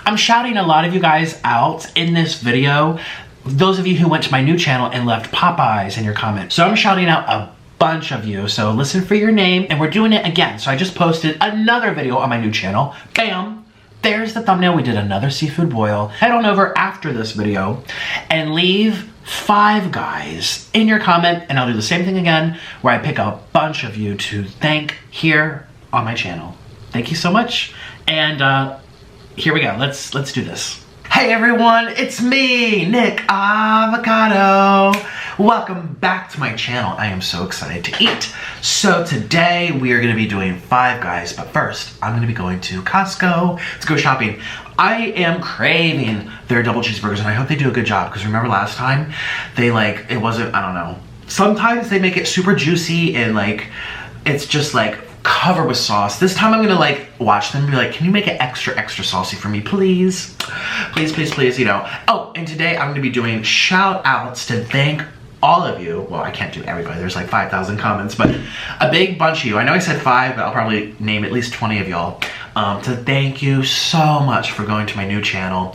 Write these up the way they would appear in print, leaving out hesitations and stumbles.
I'm shouting a lot of you guys out in this video. Those of you who went to my new channel and left Popeyes in your comments. So I'm shouting out a bunch of you. So listen for your name, and we're doing it again. So I just posted another video on my new channel. Bam! There's the thumbnail. We did another seafood boil. Head on over after this video and leave 5 guys in your comment, and I'll do the same thing again where I pick a bunch of you to thank here on my channel. Thank you so much, and here we go. Let's do this. Hey everyone, it's me, Nick Avocado. Welcome back to my channel. I am so excited to eat. So today we are gonna be doing 5 guys, but first I'm gonna be going to Costco to go shopping. I am craving their double cheeseburgers, and I hope they do a good job, because remember last time they it wasn't, I don't know. Sometimes they make it super juicy and it's just covered with sauce. This time I'm gonna watch them and be like, can you make it extra saucy for me, please? Please, you know. Oh, and today I'm gonna be doing shout outs to thank all of you. Well, I can't do everybody, there's 5,000 comments, but a big bunch of you. I know I said 5, but I'll probably name at least 20 of y'all to thank you so much for going to my new channel,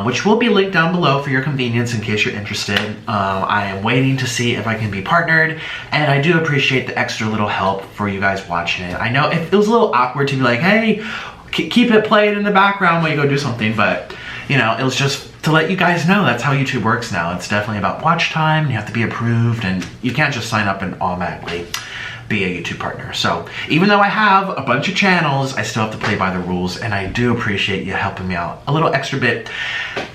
which will be linked down below for your convenience in case you're interested. I am waiting to see if I can be partnered, and I do appreciate the extra little help for you guys watching it. I know it was a little awkward to be like, hey, keep it playing in the background while you go do something, but you know, it was just to let you guys know that's how YouTube works now. It's definitely about watch time. You have to be approved, and you can't just sign up and automatically be a YouTube partner. So even though I have a bunch of channels, I still have to play by the rules, and I do appreciate you helping me out a little extra bit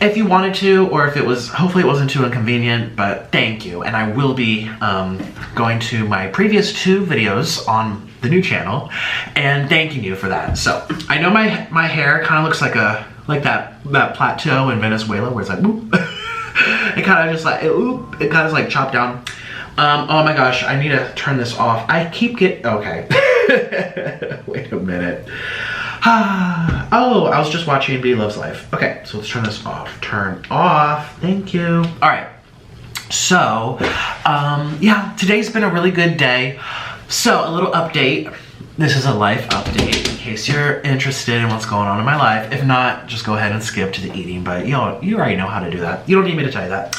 if you wanted to, or if it was, hopefully it wasn't too inconvenient, but thank you. And I will be going to my previous 2 videos on the new channel and thanking you for that. So I know my hair kind of looks like that plateau in Venezuela where it's like whoop. It kind of just it kind of chopped down. Oh my gosh, I need to turn this off. I keep okay. Wait a minute. Oh, I was just watching B Loves Life. Okay, so let's turn this off. Turn off. Thank you. All right. So, yeah, today's been a really good day. So, a little update. This is a life update in case you're interested in what's going on in my life. If not, just go ahead and skip to the eating, but you already know how to do that. You don't need me to tell you that.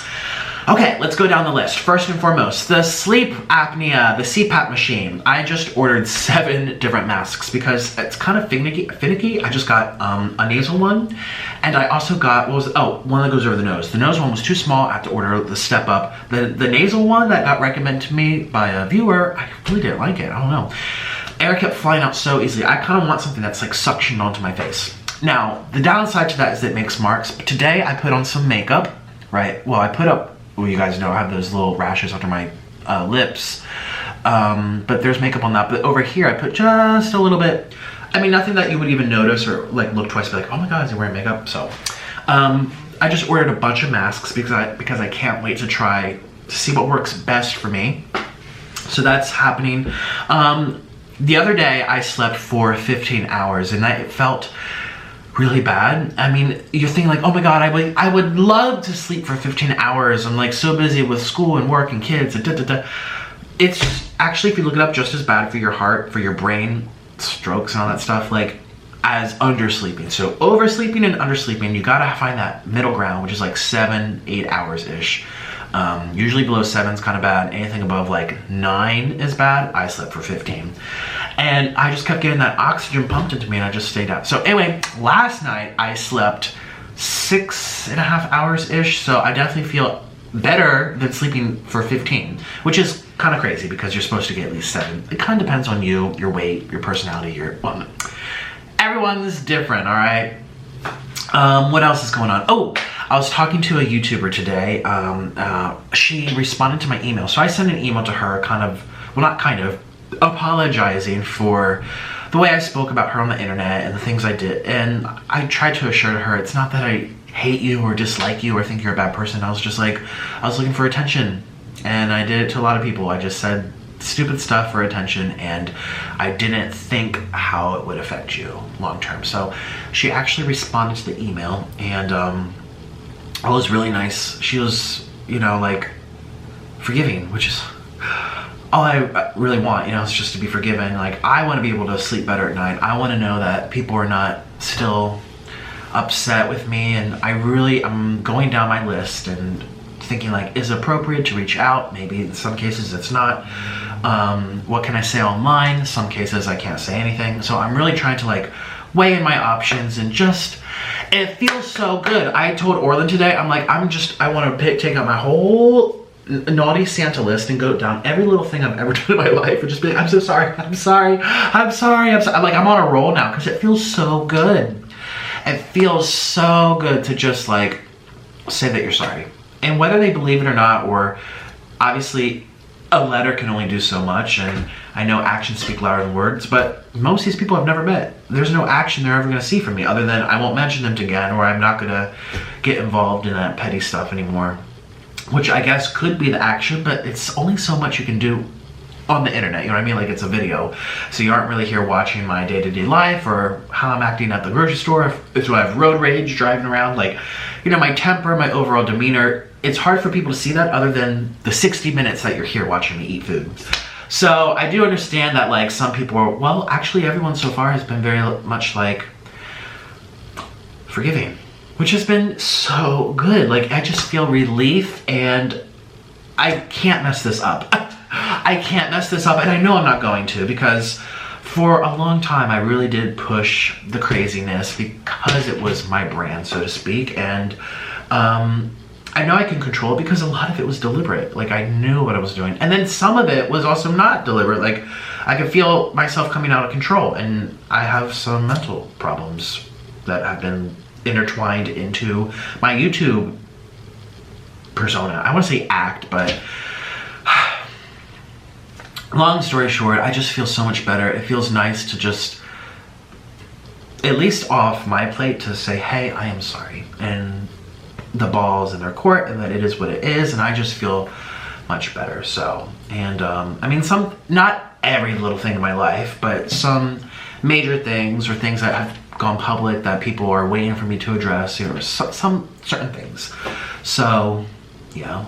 Okay, let's go down the list. First and foremost, the sleep apnea, the CPAP machine. I just ordered 7 different masks because it's kind of finicky. I just got a nasal one, and I also got, one that goes over the nose. The nose one was too small. I have to order the step up. The nasal one that got recommended to me by a viewer, I really didn't like it. I don't know. Air kept flying out so easily. I kind of want something that's suctioned onto my face. Now, the downside to that is it makes marks. But today I put on some makeup, right? Well, you guys know I have those little rashes under my lips. But there's makeup on that. But over here I put just a little bit. I mean, nothing that you would even notice or look twice and be like, oh my God, is he wearing makeup? So I just ordered a bunch of masks because I can't wait to try to see what works best for me. So that's happening. The other day I slept for 15 hours and it felt really bad. I mean, you're thinking oh my God, I would love to sleep for 15 hours. I'm so busy with school and work and kids and It's actually, if you look it up, just as bad for your heart, for your brain, strokes and all that stuff, as undersleeping. So oversleeping and undersleeping, you gotta find that middle ground, which is 7-8 hours-ish. Usually below 7 is kind of bad. Anything above 9 is bad. I slept for 15. And I just kept getting that oxygen pumped into me, and I just stayed out. So anyway, last night I slept 6.5 hours-ish. So I definitely feel better than sleeping for 15, which is kind of crazy because you're supposed to get at least 7. It kind of depends on you, your weight, your personality, everyone's different, all right? What else is going on? Oh, I was talking to a YouTuber today. She responded to my email. So I sent an email to her apologizing for the way I spoke about her on the internet and the things I did. And I tried to assure her it's not that I hate you or dislike you or think you're a bad person. I was just I was looking for attention. And I did it to a lot of people. I just said stupid stuff for attention, and I didn't think how it would affect you long term. So she actually responded to the email, and it was really nice. She was, forgiving, which is all I really want, is just to be forgiven. I want to be able to sleep better at night. I want to know that people are not still upset with me, and I'm going down my list and thinking like, is it appropriate to reach out? Maybe in some cases it's not. What can I say online? Some cases I can't say anything. So I'm really trying to like weigh in my options, and just, it feels so good. I told Orlin today, I'm like, I want to take out my whole naughty Santa list and go down every little thing I've ever done in my life and just be like, I'm so sorry, I'm sorry, I'm sorry, I'm sorry. I'm like, I'm on a roll now because it feels so good. It feels so good to just like say that you're sorry. And whether they believe it or not, or obviously a letter can only do so much, and I know actions speak louder than words, but most of these people I've never met. There's no action they're ever gonna see from me other than I won't mention them again, or I'm not gonna get involved in that petty stuff anymore. Which I guess could be the action, but it's only so much you can do on the internet, you know what I mean? Like, it's a video. So you aren't really here watching my day-to-day life or how I'm acting at the grocery store. If I have road rage driving around, like, you know, my temper, my overall demeanor, it's hard for people to see that other than the 60 minutes that you're here watching me eat food. So I do understand that like some people are, well, actually everyone so far has been very much like forgiving, which has been so good. Like, I just feel relief, and I can't mess this up. I can't mess this up, and I know I'm not going to, because for a long time I really did push the craziness because it was my brand, so to speak, and I know I can control it because a lot of it was deliberate. Like, I knew what I was doing, and then some of it was also not deliberate. Like, I could feel myself coming out of control, and I have some mental problems that have been intertwined into my YouTube persona. I want to say act, but long story short, I just feel so much better. It feels nice to just, at least off my plate, to say, hey, I am sorry, and the ball's in their court, and that it is what it is, and I just feel much better. So, and I mean, not every little thing in my life, but some major things, or things that have gone public that people are waiting for me to address, or some certain things. So, yeah.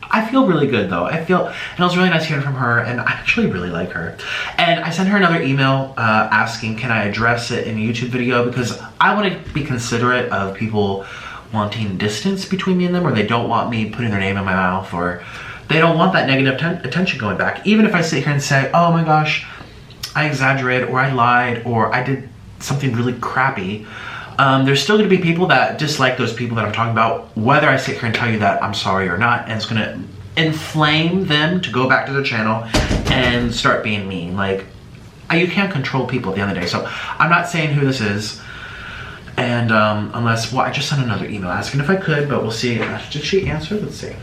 I feel really good though. And it was really nice hearing from her, and I actually really like her. And I sent her another email asking, can I address it in a YouTube video, because I want to be considerate of people wanting distance between me and them, or they don't want me putting their name in my mouth, or they don't want that negative attention going back. Even if I sit here and say, oh my gosh, I exaggerated, or I lied, or I did something really crappy, there's still going to be people that dislike those people that I'm talking about, whether I sit here and tell you that I'm sorry or not, and it's going to inflame them to go back to their channel and start being mean. Like, you can't control people at the end of the day. So I'm not saying who this is, and unless, well, I just sent another email asking if I could, but we'll see. Did she answer? Let's see.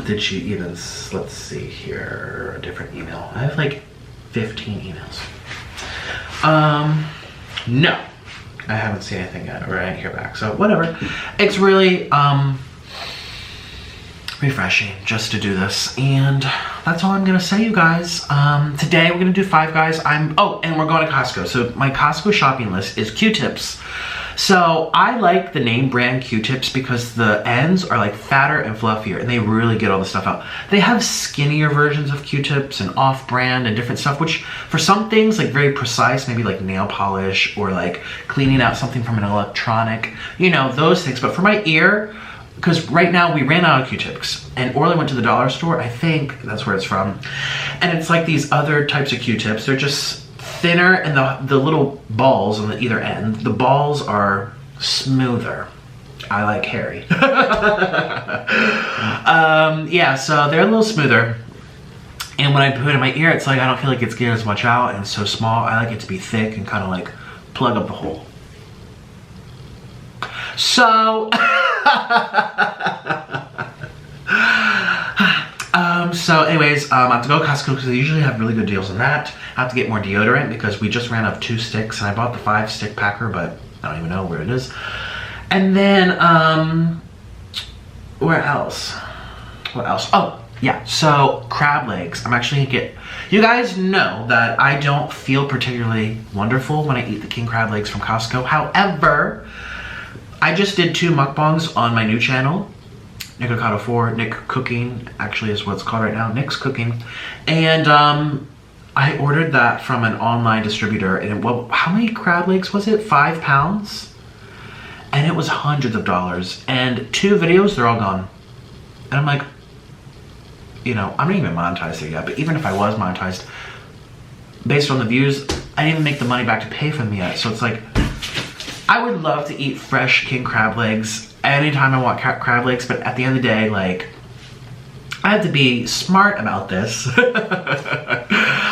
Did she even, let's see here, a different email. I have like 15 emails. No, I haven't seen anything yet, or I didn't hear back, so whatever. It's really refreshing just to do this, and that's all I'm gonna say, you guys. Today we're gonna do Five Guys. Oh, and we're going to Costco. So my Costco shopping list is Q-tips. So I like the name brand Q-tips because the ends are like fatter and fluffier, and they really get all the stuff out. They have skinnier versions of Q-tips and off-brand and different stuff, which for some things, like very precise, maybe like nail polish or like cleaning out something from an electronic, you know, those things. But for my ear, because right now we ran out of Q-tips, and Orly went to the dollar store, I think that's where it's from, and it's like these other types of Q-tips. They're just thinner, and the little balls on the either end, the balls are smoother. I like hairy. Yeah, so they're a little smoother, and when I put it in my ear, it's like I don't feel like it's getting as much out, and it's so small. I like it to be thick and kind of like plug up the hole. So so anyways, I have to go to Costco because they usually have really good deals on that. I have to get more deodorant because we just ran out of 2 sticks, and I bought the 5-stick packer, but I don't even know where it is. And then, where else? What else? Oh, yeah, so crab legs. I'm actually gonna get, you guys know that I don't feel particularly wonderful when I eat the king crab legs from Costco. However, I just did 2 mukbangs on my new channel, Nikocado 4, Nick Cooking, actually is what it's called right now, Nick's Cooking. And I ordered that from an online distributor, and how many crab legs was it? 5 pounds? and it was hundreds of dollars. And 2 videos, they're all gone. And I'm like, you know, I'm not even monetized there yet, but even if I was monetized, based on the views, I didn't even make the money back to pay for them yet. So it's like, I would love to eat fresh king crab legs anytime I want crab legs, but at the end of the day, like, I have to be smart about this. I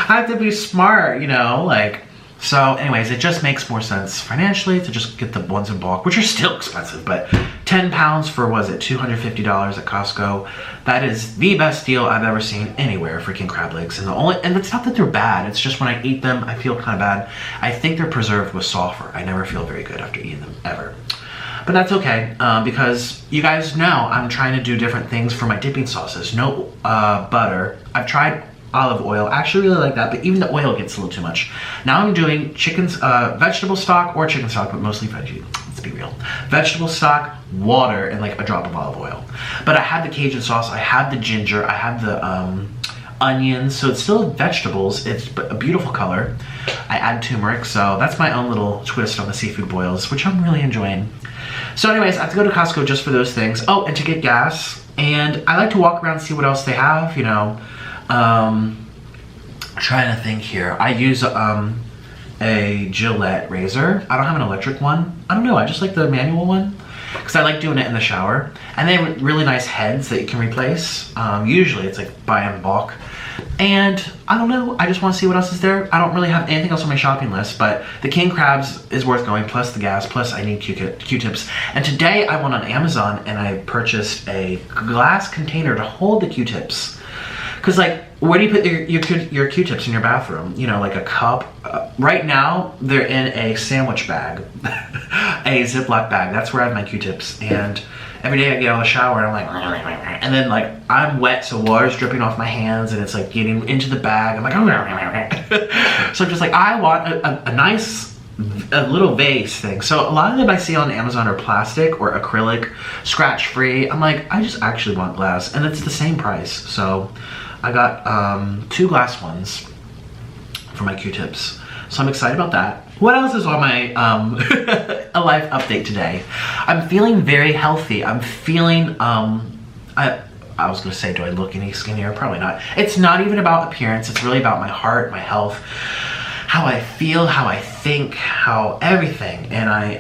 have to be smart, you know, like, so anyways, it just makes more sense financially to just get the ones in bulk, which are still expensive, but 10 pounds for, was it, $250 at Costco? That is the best deal I've ever seen anywhere for king crab legs. And it's not that they're bad, it's just when I eat them, I feel kind of bad. I think they're preserved with sulfur. I never feel very good after eating them, ever. But that's okay, because you guys know I'm trying to do different things for my dipping sauces. No butter. I've tried olive oil. I actually really like that, but even the oil gets a little too much. Now I'm doing vegetable stock or chicken stock, but mostly veggie. Let's be real. Vegetable stock, water, and like a drop of olive oil. But I have the Cajun sauce, I have the ginger, I have the onions, so it's still vegetables. It's a beautiful color. I add turmeric, so that's my own little twist on the seafood boils, which I'm really enjoying. So anyways, I have to go to Costco just for those things. Oh, and to get gas. And I like to walk around and see what else they have, you know. Trying to think here. I use a Gillette razor. I don't have an electric one. I don't know, I just like the manual one because I like doing it in the shower. And they have really nice heads that you can replace. Usually it's like buy in bulk. And I don't know, I just want to see what else is there. I don't really have anything else on my shopping list, but the king crabs is worth going, plus the gas, plus I need Q-tips. And today I went on Amazon and I purchased a glass container to hold the Q-tips. Because like, where do you put your Q-tips in your bathroom? You know, like a cup? Right now, they're in a sandwich bag, a Ziploc bag. That's where I have my Q-tips. And every day I get out of the shower and I'm like, and then like I'm wet, so water's dripping off my hands and it's like getting into the bag. I'm like, so I'm just like, I want a nice, little vase thing. So a lot of them I see on Amazon are plastic or acrylic, scratch-free. I'm like, I just actually want glass, and it's the same price. So I got 2 glass ones for my Q-tips. So I'm excited about that. What else is on my a life update today? I'm feeling very healthy. I'm feeling, I was gonna say, do I look any skinnier? Probably not. It's not even about appearance. It's really about my heart, my health, how I feel, how I think, how everything. And I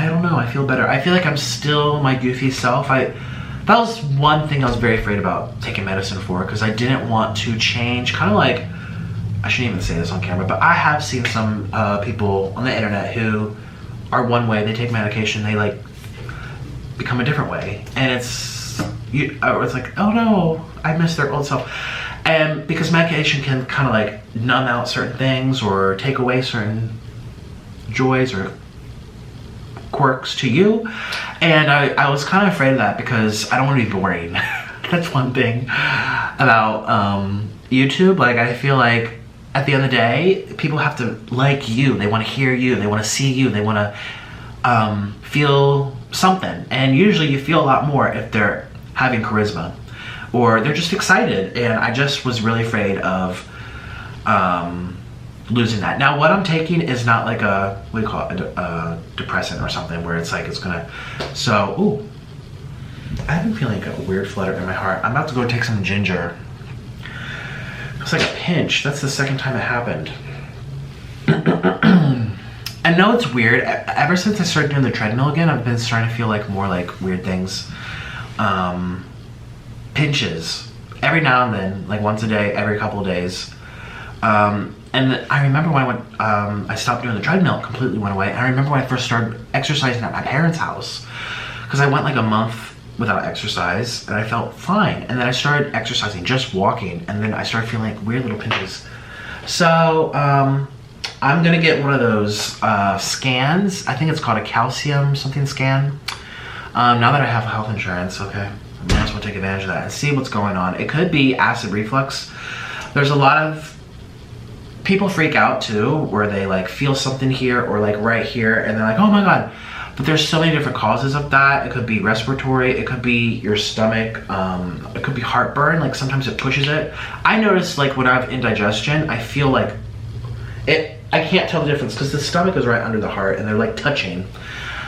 don't know, I feel better. I feel like I'm still my goofy self. That was one thing I was very afraid about taking medicine for, because I didn't want to change, kind of like, I shouldn't even say this on camera, but I have seen some people on the internet who are one way, they take medication, they like become a different way. And it's like, oh no, I miss their old self. And because medication can kind of like numb out certain things or take away certain joys or quirks to you. And I was kind of afraid of that because I don't want to be boring. That's one thing about YouTube. Like, I feel like at the end of the day, people have to like you. They want to hear you. They want to see you. They want to feel something. And usually you feel a lot more if they're having charisma or they're just excited. And I just was really afraid of losing that. Now, what I'm taking is not like a, what do you call it, a depressant or something where it's like it's gonna, so, ooh, I've been feeling like a weird flutter in my heart. I'm about to go take some ginger. It's like a pinch. That's the second time it happened. I know it's weird. Ever since I started doing the treadmill again, I've been starting to feel like more like weird things. Pinches. Every now and then, like once a day, every couple of days. And I remember when I went, I stopped doing the treadmill, it completely went away. And I remember when I first started exercising at my parents' house, because I went like a month without exercise and I felt fine. And then I started exercising, just walking, and then I started feeling like weird little pinches. So I'm gonna get one of those scans. I think it's called a calcium something scan. Now that I have health insurance, okay, I might as well take advantage of that and see what's going on. It could be acid reflux. There's a lot of people freak out too, where they like feel something here or like right here and they're like, oh my God. But there's so many different causes of that. It could be respiratory, it could be your stomach, it could be heartburn, like sometimes it pushes it. I notice like when I have indigestion, I feel like I can't tell the difference because the stomach is right under the heart and they're like touching.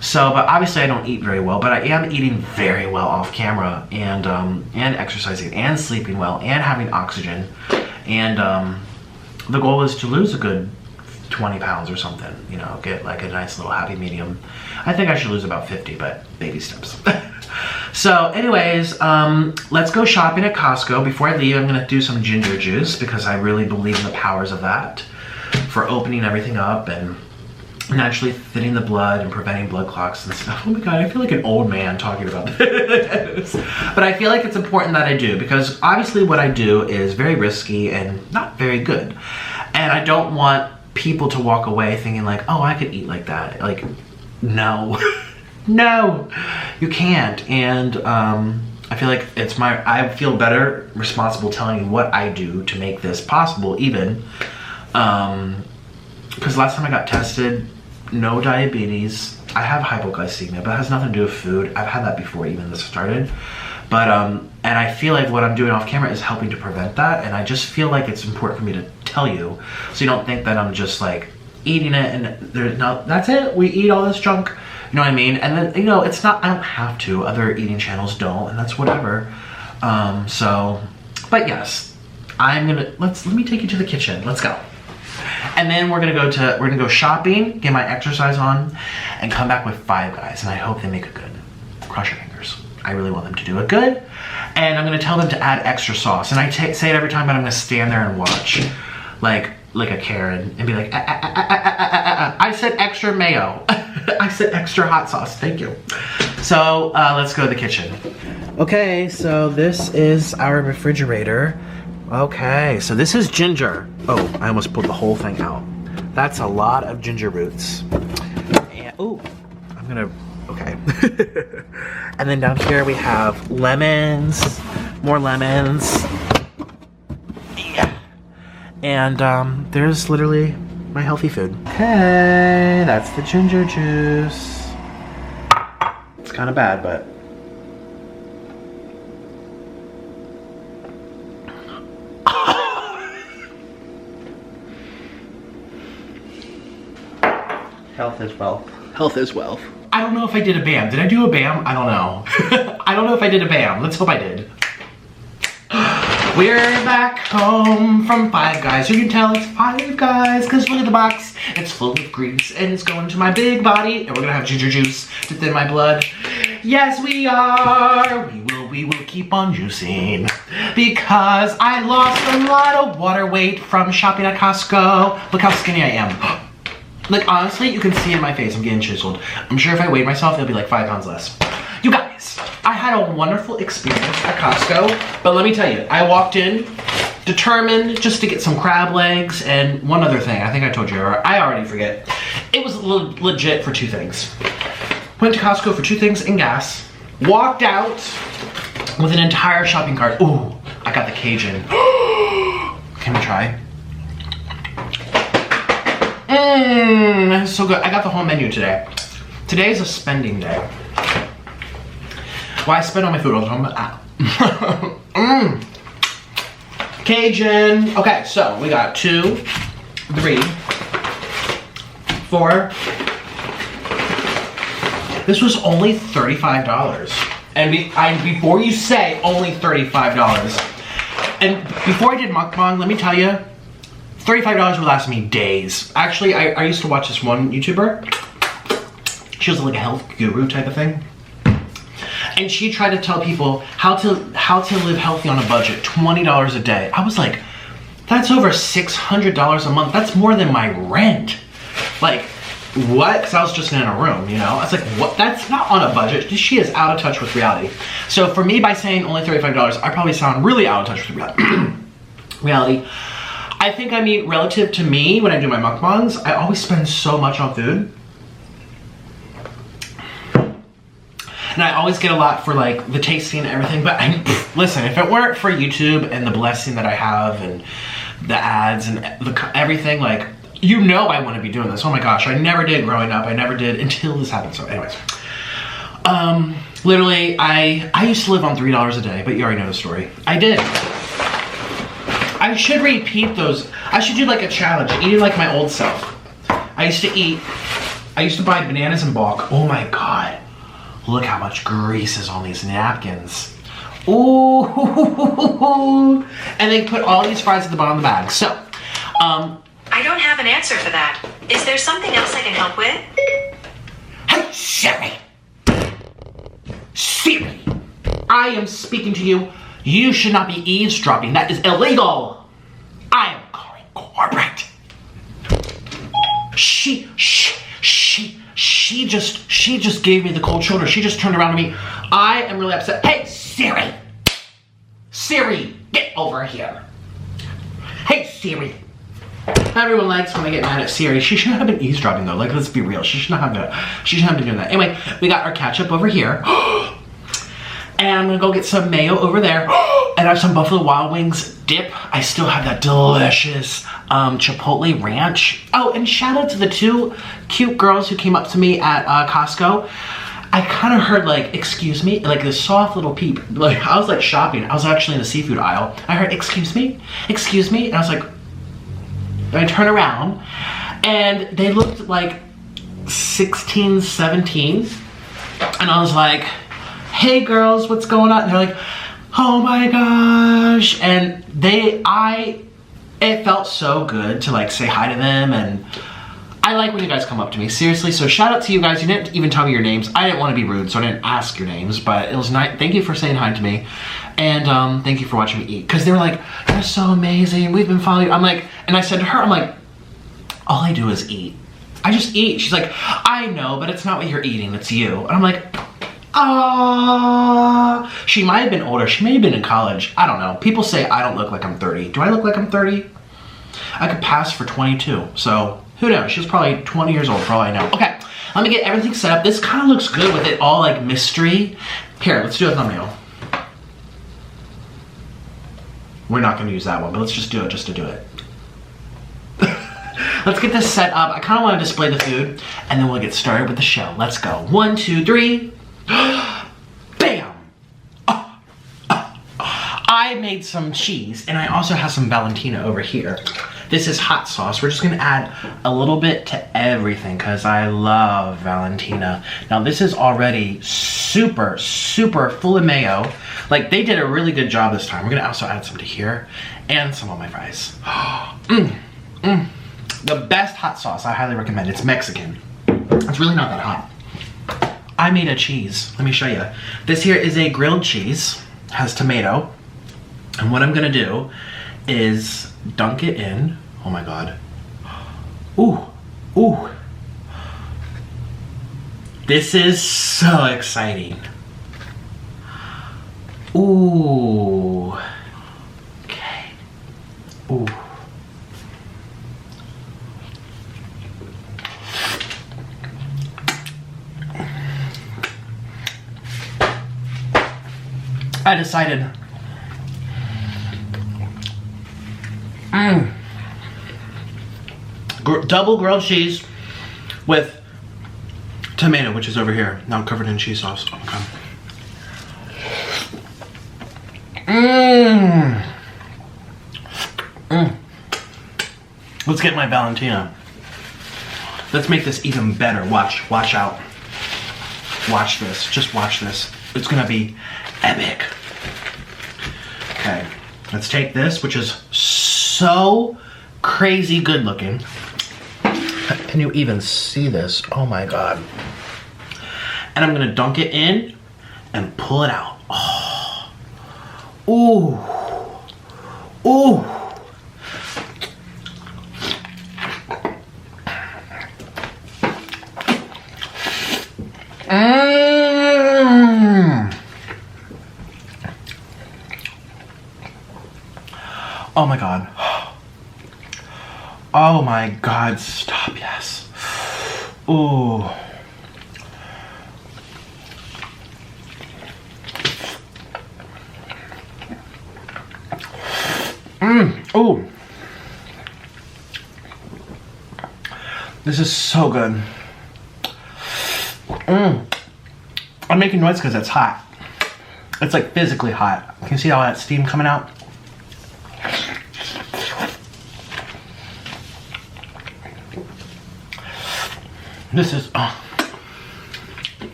So, but obviously I don't eat very well, but I am eating very well off camera, and exercising and sleeping well and having oxygen. And the goal is to lose a good 20 pounds or something, you know, get like a nice little happy medium. I think I should lose about 50, but baby steps. So anyways, let's go shopping at Costco. Before I leave, I'm gonna do some ginger juice because I really believe in the powers of that for opening everything up and naturally thinning the blood and preventing blood clots and stuff. Oh my God, I feel like an old man talking about this. But I feel like it's important that I do, because obviously what I do is very risky and not very good. And I don't want people to walk away thinking like, oh, I could eat like that. Like, no, no, you can't. And I feel like I feel better responsible telling you what I do to make this possible even. Because last time I got tested, no diabetes. I have hypoglycemia, but it has nothing to do with food. I've had that before even this started. But, and I feel like what I'm doing off camera is helping to prevent that. And I just feel like it's important for me to tell you, so you don't think that I'm just like eating it and there's no, that's it, we eat all this junk. You know what I mean? And then, you know, it's not, I don't have to. Other eating channels don't, and that's whatever. So, but yes, let me take you to the kitchen. Let's go. And then we're gonna go shopping, get my exercise on, and come back with Five Guys. And I hope they make it good. Cross your fingers. I really want them to do it good. And I'm gonna tell them to add extra sauce. And I say it every time, but I'm gonna stand there and watch, like a Karen, and be like, I said extra mayo. I said extra hot sauce. Thank you. So let's go to the kitchen. Okay, so this is our refrigerator. Okay, so this is ginger. Oh, I almost pulled the whole thing out. That's a lot of ginger roots. And, oh, I'm gonna, okay. And then down here we have lemons, more lemons. Yeah. And there's literally my healthy food. Okay, that's the ginger juice. It's kind of bad, but. Health is wealth. Health is wealth. I don't know if I did a BAM. Did I do a BAM? I don't know. I don't know if I did a BAM. Let's hope I did. We're back home from Five Guys. You can tell it's Five Guys because look at the box. It's full of grease and it's going to my big body. And we're gonna have ginger juice to thin my blood. Yes, we are. We will keep on juicing because I lost a lot of water weight from shopping at Costco. Look how skinny I am. Like, honestly, you can see in my face, I'm getting chiseled. I'm sure if I weighed myself, it'll be like 5 pounds less. You guys, I had a wonderful experience at Costco, but let me tell you, I walked in determined just to get some crab legs and one other thing. I think I told you, I already forget. It was legit for 2 things. Went to Costco for 2 things and gas. Walked out with an entire shopping cart. Ooh, I got the Cajun. Can we try? It's so good. I got the whole menu today. Today is a spending day. Well, I spend on my food all the time. Cajun. Okay, so we got 2, 3, 4. This was only $35. And before you say only $35. And before I did mukbang, let me tell you, $35 would last me days. Actually, I used to watch this one YouTuber. She was like a health guru type of thing. And she tried to tell people how to live healthy on a budget, $20 a day. I was like, that's over $600 a month. That's more than my rent. Like, what? Because I was just in a room, you know? I was like, what? That's not on a budget. She is out of touch with reality. So for me, by saying only $35, I probably sound really out of touch with reality. I think, I mean, relative to me, when I do my mukbangs, I always spend so much on food. And I always get a lot for like the tasting and everything, but listen, if it weren't for YouTube and the blessing that I have and the ads and everything, like, you know I wouldn't be doing this. Oh my gosh, I never did growing up. I never did until this happened. So anyways, literally, I used to live on $3 a day, but you already know the story. I did. I should repeat those. I should do like a challenge, eating like my old self. I used to buy bananas in bulk. Oh my God. Look how much grease is on these napkins. Ooh. And they put all these fries at the bottom of the bag. So, I don't have an answer for that. Is there something else I can help with? Hey, Siri. Siri, I am speaking to you. You should not be eavesdropping. That is illegal. I am calling corporate. She just gave me the cold shoulder. She just turned around to me. I am really upset. Hey, Siri. Siri, get over here. Hey, Siri. Everyone likes when I get mad at Siri. She shouldn't have been eavesdropping though. Like, let's be real. She shouldn't have been doing that. Anyway, we got our ketchup over here. And I'm gonna go get some mayo over there. And I have some Buffalo Wild Wings dip. I still have that delicious Chipotle ranch. Oh, and shout out to the 2 cute girls who came up to me at Costco. I kind of heard like, excuse me, like this soft little peep. Like, I was like shopping. I was actually in the seafood aisle. I heard, excuse me, and I was like, I turned around and they looked like 16, 17. And I was like, hey girls, what's going on? And they're like, oh my gosh. And it felt so good to like say hi to them. And I like when you guys come up to me, seriously. So shout out to you guys. You didn't even tell me your names. I didn't want to be rude, so I didn't ask your names, but it was nice. Thank you for saying hi to me. And thank you for watching me eat. Cause they were like, you're so amazing. We've been following you. I'm like, and I said to her, I'm like, all I do is eat. I just eat. She's like, I know, but it's not what you're eating, it's you. And I'm like, ah. She might have been older. She may have been in college. I don't know. People say I don't look like I'm 30. Do I look like I'm 30? I could pass for 22. So who knows? She was probably 20 years old for all I know. Okay, let me get everything set up. This kind of looks good with it all like mystery. Here, let's do a thumbnail. We're not gonna use that one, but let's just do it just to do it. Let's get this set up. I kind of want to display the food and then we'll get started with the show. Let's go. 1, 2, 3. Bam! I made some cheese and I also have some Valentina over here. This is hot sauce. We're just gonna add a little bit to everything because I love Valentina. Now this is already super, super full of mayo. Like they did a really good job this time. We're gonna also add some to here and some on my fries. The best hot sauce, I highly recommend. It's Mexican. It's really not that hot. I made a cheese. Let me show you. This here is a grilled cheese. Has tomato. And what I'm gonna do is dunk it in. Oh my God. Ooh, ooh. This is so exciting. Ooh. Okay. Ooh. I decided. Double grilled cheese with tomato, which is over here. Now covered in cheese sauce. Oh my God. Let's get my Valentina. Let's make this even better. Watch out. Watch this, just watch this. It's gonna be epic. Okay, let's take this, which is so crazy good looking. Can you even see this? Oh my God. And I'm gonna dunk it in and pull it out. Oh. Ooh. Ooh. Oh my God. Oh my God, stop, yes. Ooh. Ooh. This is so good. I'm making noise because it's hot. It's like physically hot. Can you see all that steam coming out? This is,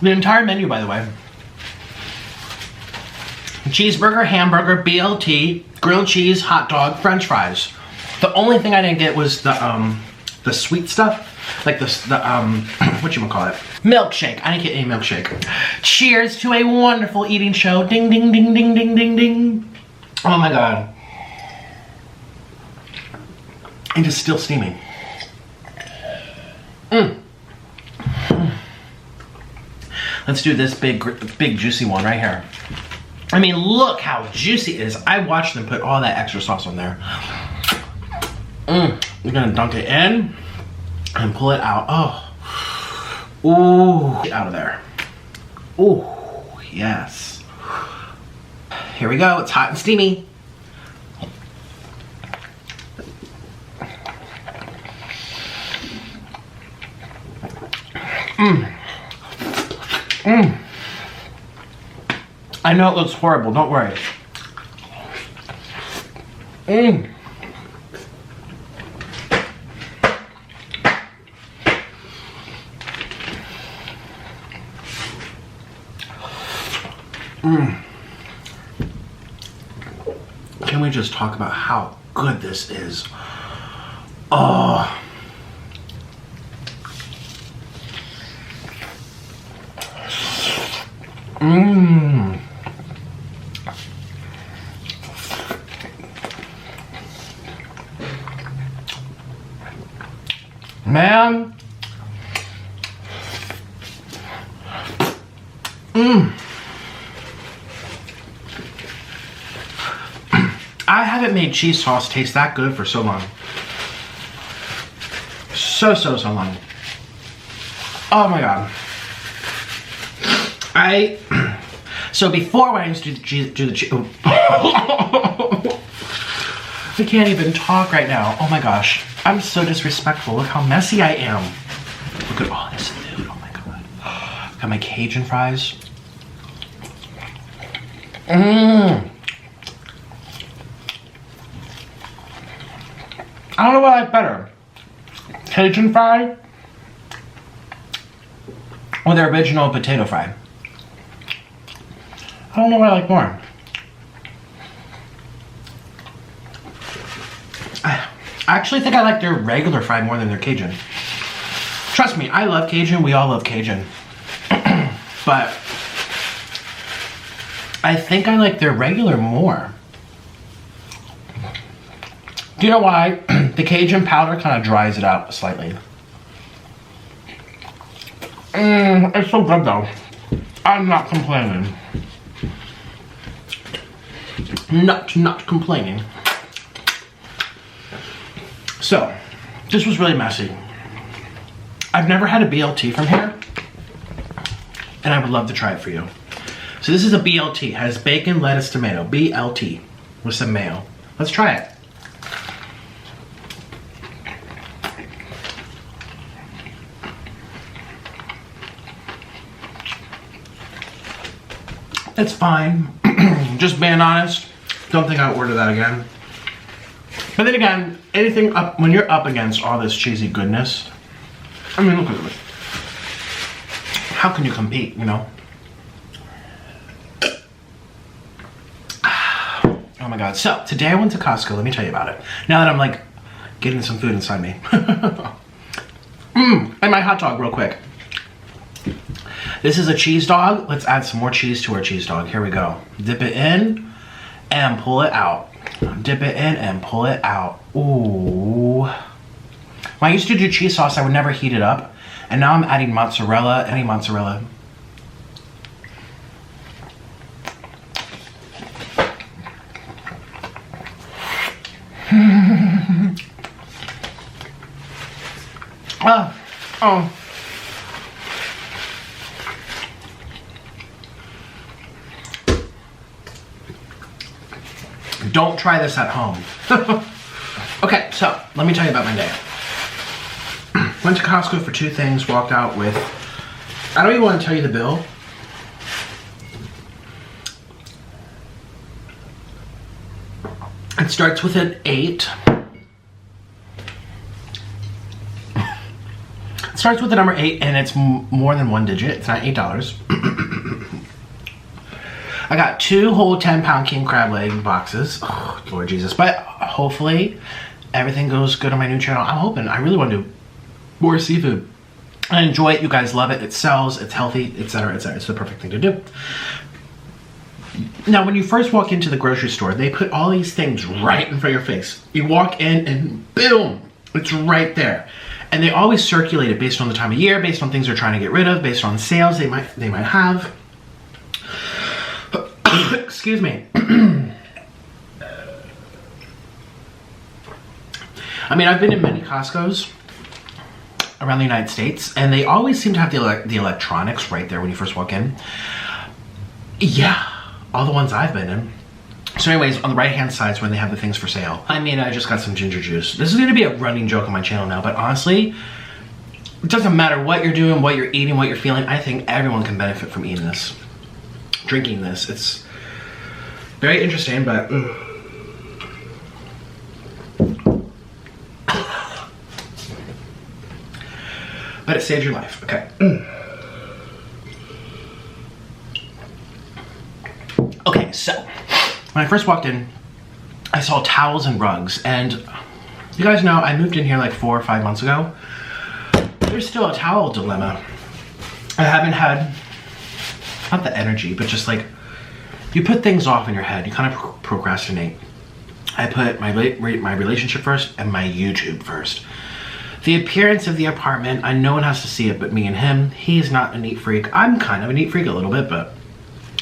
the entire menu, by the way. Cheeseburger, hamburger, BLT, grilled cheese, hot dog, french fries. The only thing I didn't get was the sweet stuff. Like whatchamacallit? Milkshake. I didn't get any milkshake. Cheers to a wonderful eating show. Ding, ding, ding, ding, ding, ding, ding. Oh my God. And it's still steaming. Let's do this big juicy one right here. I mean, look how juicy it is. I watched them put all that extra sauce on there. You're gonna dunk it in and pull it out. Oh, ooh, get out of there. Ooh, yes. Here we go. It's hot and steamy. I know it looks horrible, don't worry. Can we just talk about how good this is? Oh. Man. I haven't made cheese sauce taste that good for so long. So long. Oh my God. So before when I used to do the cheese, I can't even talk right now. Oh my gosh. I'm so disrespectful. Look how messy I am. Look at all this food. Oh my God. Got my Cajun fries. I don't know what I like better. Cajun fry or the original potato fry. I don't know what I like more. I actually think I like their regular fry more than their Cajun. Trust me, I love Cajun. We all love Cajun. But I think I like their regular more. Do you know why? The Cajun powder kind of dries it out slightly. It's so good though. I'm not complaining. Not complaining. So, this was really messy. I've never had a BLT from here, and I would love to try it for you. So this is a BLT. It has bacon, lettuce, tomato. BLT with some mayo. Let's try it. It's fine. Just being honest. Don't think I'll order that again. But then again, anything up when you're up against all this cheesy goodness, I mean, look at it. How can you compete, you know? Oh my God. So today I went to Costco. Let me tell you about it. Now that I'm like getting some food inside me. And my hot dog real quick. This is a cheese dog. Let's add some more cheese to our cheese dog. Here we go. Dip it in and pull it out. Dip it in and pull it out. Ooh. When I used to do cheese sauce, I would never heat it up. And now I'm adding mozzarella, any mozzarella. Oh. Don't try this at home. Okay, so let me tell you about my day. Went to Costco for 2 things, walked out with, I don't even want to tell you the bill. It starts with an 8. Starts with the number 8 and it's more than one digit. It's not $8. I got 2 whole 10-pound king crab leg boxes. Oh, Lord Jesus. But hopefully everything goes good on my new channel. I'm hoping. I really want to do more seafood. I enjoy it. You guys love it. It sells. It's healthy, etc., etc. It's the perfect thing to do. Now, when you first walk into the grocery store, they put all these things right in front of your face. You walk in and boom, it's right there. And they always circulate it based on the time of year, based on things they're trying to get rid of, based on sales they might have. Excuse me. I mean, I've been in many Costco's around the United States, and they always seem to have the electronics right there when you first walk in. Yeah. All the ones I've been in. So anyways, on the right hand side is when they have the things for sale. I mean, I just got some ginger juice. This is gonna be a running joke on my channel now, but honestly, it doesn't matter what you're doing, what you're eating, what you're feeling. I think everyone can benefit from eating this, drinking this. It's very interesting, but but it saves your life, okay. Okay, so when I first walked in, I saw towels and rugs, and you guys know I moved in here like 4 or 5 months ago. There's still a towel dilemma. I haven't had, not the energy, but just like, you put things off in your head, you kind of procrastinate. I put my relationship first and my YouTube first. The appearance of the apartment, no one has to see it but me and him. He's not a neat freak. I'm kind of a neat freak a little bit, but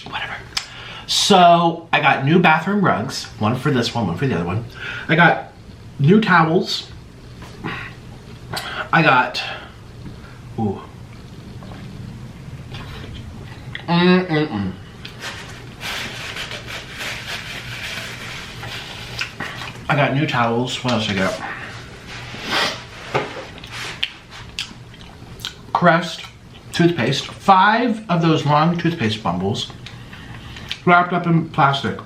whatever. So I got new bathroom rugs, one for this one for the other one. I got new towels. I got, ooh. I got new towels. What else I got? Crest toothpaste. 5 of those long toothpaste bundles, wrapped up in plastic,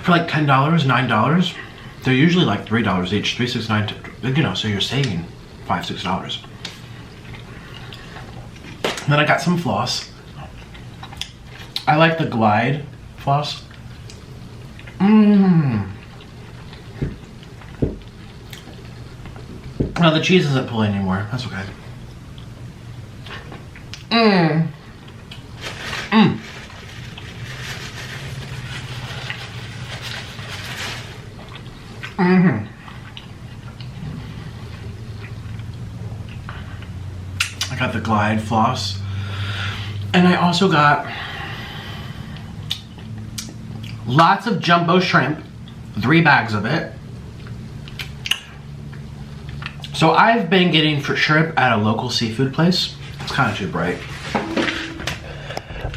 for like $10, $9. They're usually like $3 each, $3.69. You know, so you're saving $5, $6. And then I got some floss. I like the Glide floss. Well, the cheese isn't pulling anymore. That's okay. I got the Glide floss, and I also got lots of jumbo shrimp, 3 bags of it. So I've been getting shrimp at a local seafood place. It's kind of too bright.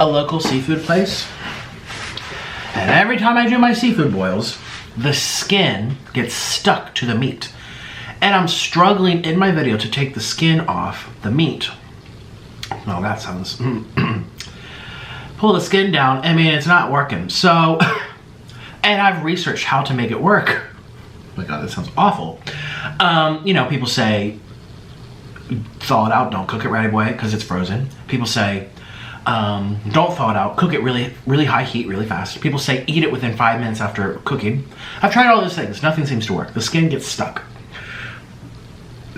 A local seafood place. And every time I do my seafood boils, the skin gets stuck to the meat. And I'm struggling in my video to take the skin off the meat. Oh, that sounds... Pull the skin down. I mean, it's not working. So, and I've researched how to make it work. Oh my God, that sounds awful. You know, people say, thaw it out, don't cook it right away because it's frozen. People say, don't thaw it out, cook it really high heat, really fast. People say, eat it within 5 minutes after cooking. I've tried all those things, nothing seems to work. The skin gets stuck.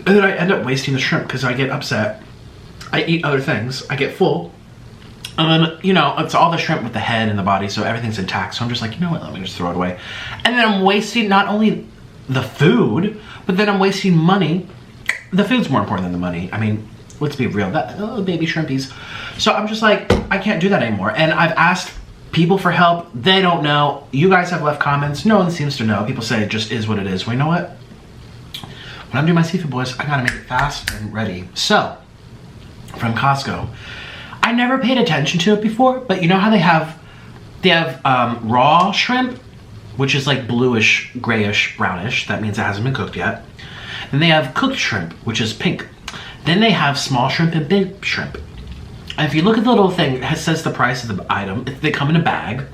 And then I end up wasting the shrimp because I get upset. I eat other things, I get full. And then, you know, it's all the shrimp with the head and the body, so everything's intact. So I'm just like, you know what, let me just throw it away. And then I'm wasting not only the food, but then I'm wasting money. The food's more important than the money. I mean, let's be real, that baby shrimpies. So I'm just like, I can't do that anymore. And I've asked people for help. They don't know. You guys have left comments. No one seems to know. People say it just is what it is. Well, you know what? When I'm doing my seafood boys, I gotta make it fast and ready. So, from Costco, I never paid attention to it before, but you know how they have raw shrimp, which is like bluish, grayish, brownish. That means it hasn't been cooked yet. Then they have cooked shrimp, which is pink. Then they have small shrimp and big shrimp. And if you look at the little thing, it says the price of the item. They come in a bag.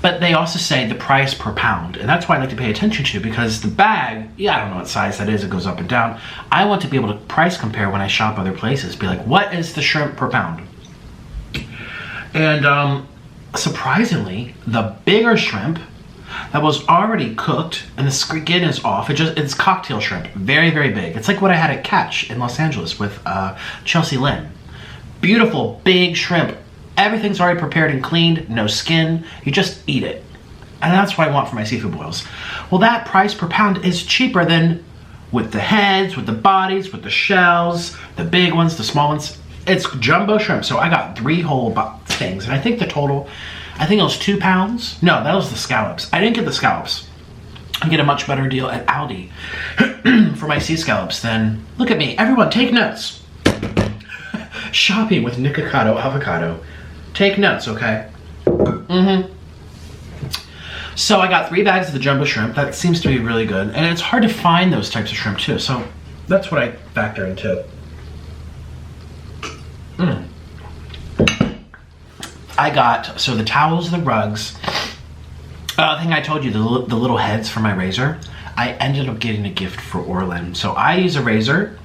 But they also say the price per pound, and that's why I like to pay attention to, because the bag, yeah, I don't know what size that is, it goes up and down. I want to be able to price compare when I shop other places, be like, what is the shrimp per pound? And surprisingly, the bigger shrimp that was already cooked and the skin is off, it's cocktail shrimp, very, very big. It's like what I had at Catch in Los Angeles with Chelsea Lynn. Beautiful, big shrimp. Everything's already prepared and cleaned, no skin, you just eat it. And that's what I want for my seafood boils. Well, that price per pound is cheaper than with the heads, with the bodies, with the shells, the big ones, the small ones. It's jumbo shrimp, so I got 3 whole things, and I think the total, I think it was 2 pounds. No, that was the scallops. I didn't get the scallops. I get a much better deal at Aldi for my sea scallops than, look at me, everyone take notes. Shopping with Nikocado avocado. Take notes, okay? So I got 3 bags of the jumbo shrimp. That seems to be really good. And it's hard to find those types of shrimp too, so that's what I factor into. I got, so the towels, the rugs, I think I told you, the little heads for my razor, I ended up getting a gift for Orlin. So I use a razor.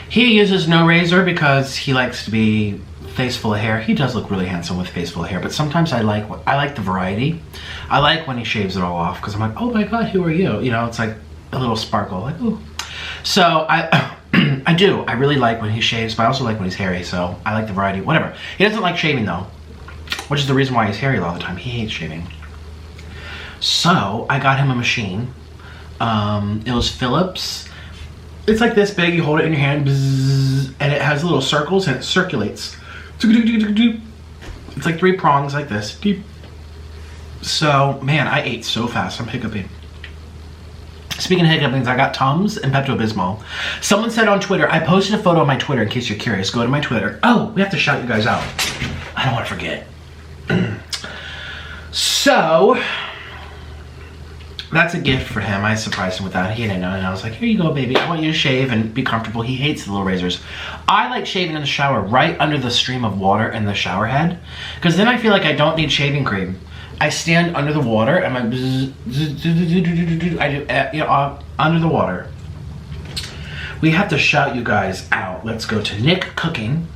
He uses no razor because he likes to be face full of hair. He does look really handsome with face full of hair, but sometimes I like the variety. I like when he shaves it all off because I'm like, oh my God, who are you? You know, it's like a little sparkle, like, ooh. So I do. I really like when he shaves, but I also like when he's hairy, so I like the variety, whatever. He doesn't like shaving though, which is the reason why he's hairy a lot of the time. He hates shaving. So I got him a machine. It was Philips. It's like this big, you hold it in your hand, bzzz, and it has little circles and it circulates. It's like 3 prongs like this. So, man, I ate so fast. I'm hiccuping. Speaking of hiccupings, I got Tums and Pepto-Bismol. Someone said on Twitter, I posted a photo on my Twitter in case you're curious. Go to my Twitter. Oh, we have to shout you guys out. I don't want to forget. So, that's a gift for him. I surprised him with that. He didn't know, and I was like, here you go, baby. I want you to shave and be comfortable. He hates the little razors. I like shaving in the shower right under the stream of water in the shower head, because then I feel like I don't need shaving cream. I stand under the water and my under the water. We have to shout you guys out. Let's go to Nick Cooking.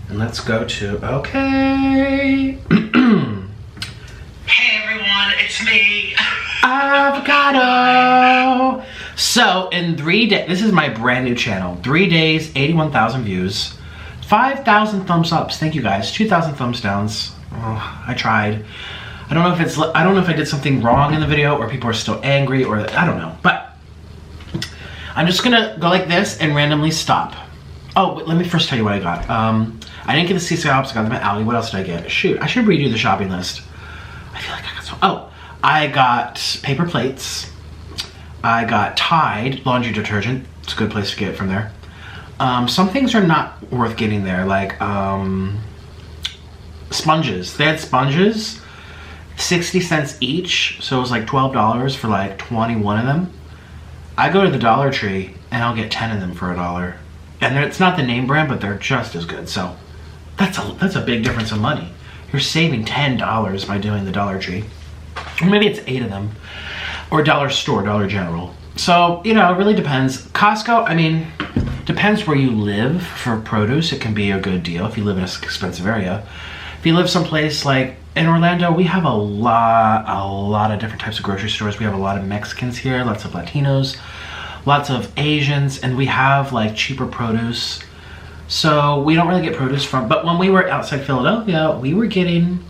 And let's go to, okay. Hey everyone, it's me, Avocado. So in 3 days, this is my brand new channel. 3 days, 81,000 views, 5,000 thumbs ups. Thank you guys. 2,000 thumbs downs. Oh, I tried. I don't know if I did something wrong in the video or people are still angry or I don't know. But I'm just gonna go like this and randomly stop. Oh, but let me first tell you what I got. I didn't get the sea scallops. I got them at Aldi. What else did I get? Shoot, I should redo the shopping list. I feel like I got some. Oh, I got paper plates. I got Tide laundry detergent. It's a good place to get it from there. Some things are not worth getting there, like sponges. They had sponges, 60 cents each, so it was like $12 for like 21 of them. I go to the Dollar Tree and I'll get 10 of them for $1. And it's not the name brand, but they're just as good. So that's a big difference in money. You're saving $10 by doing the Dollar Tree. Or maybe it's 8 of them. Or Dollar Store, Dollar General. So, you know, it really depends. Costco, I mean, depends where you live for produce. It can be a good deal if you live in an expensive area. If you live someplace like in Orlando, we have a lot of different types of grocery stores. We have a lot of Mexicans here, lots of Latinos, lots of Asians, and we have like cheaper produce. So we don't really get produce from, but when we were outside Philadelphia, we were getting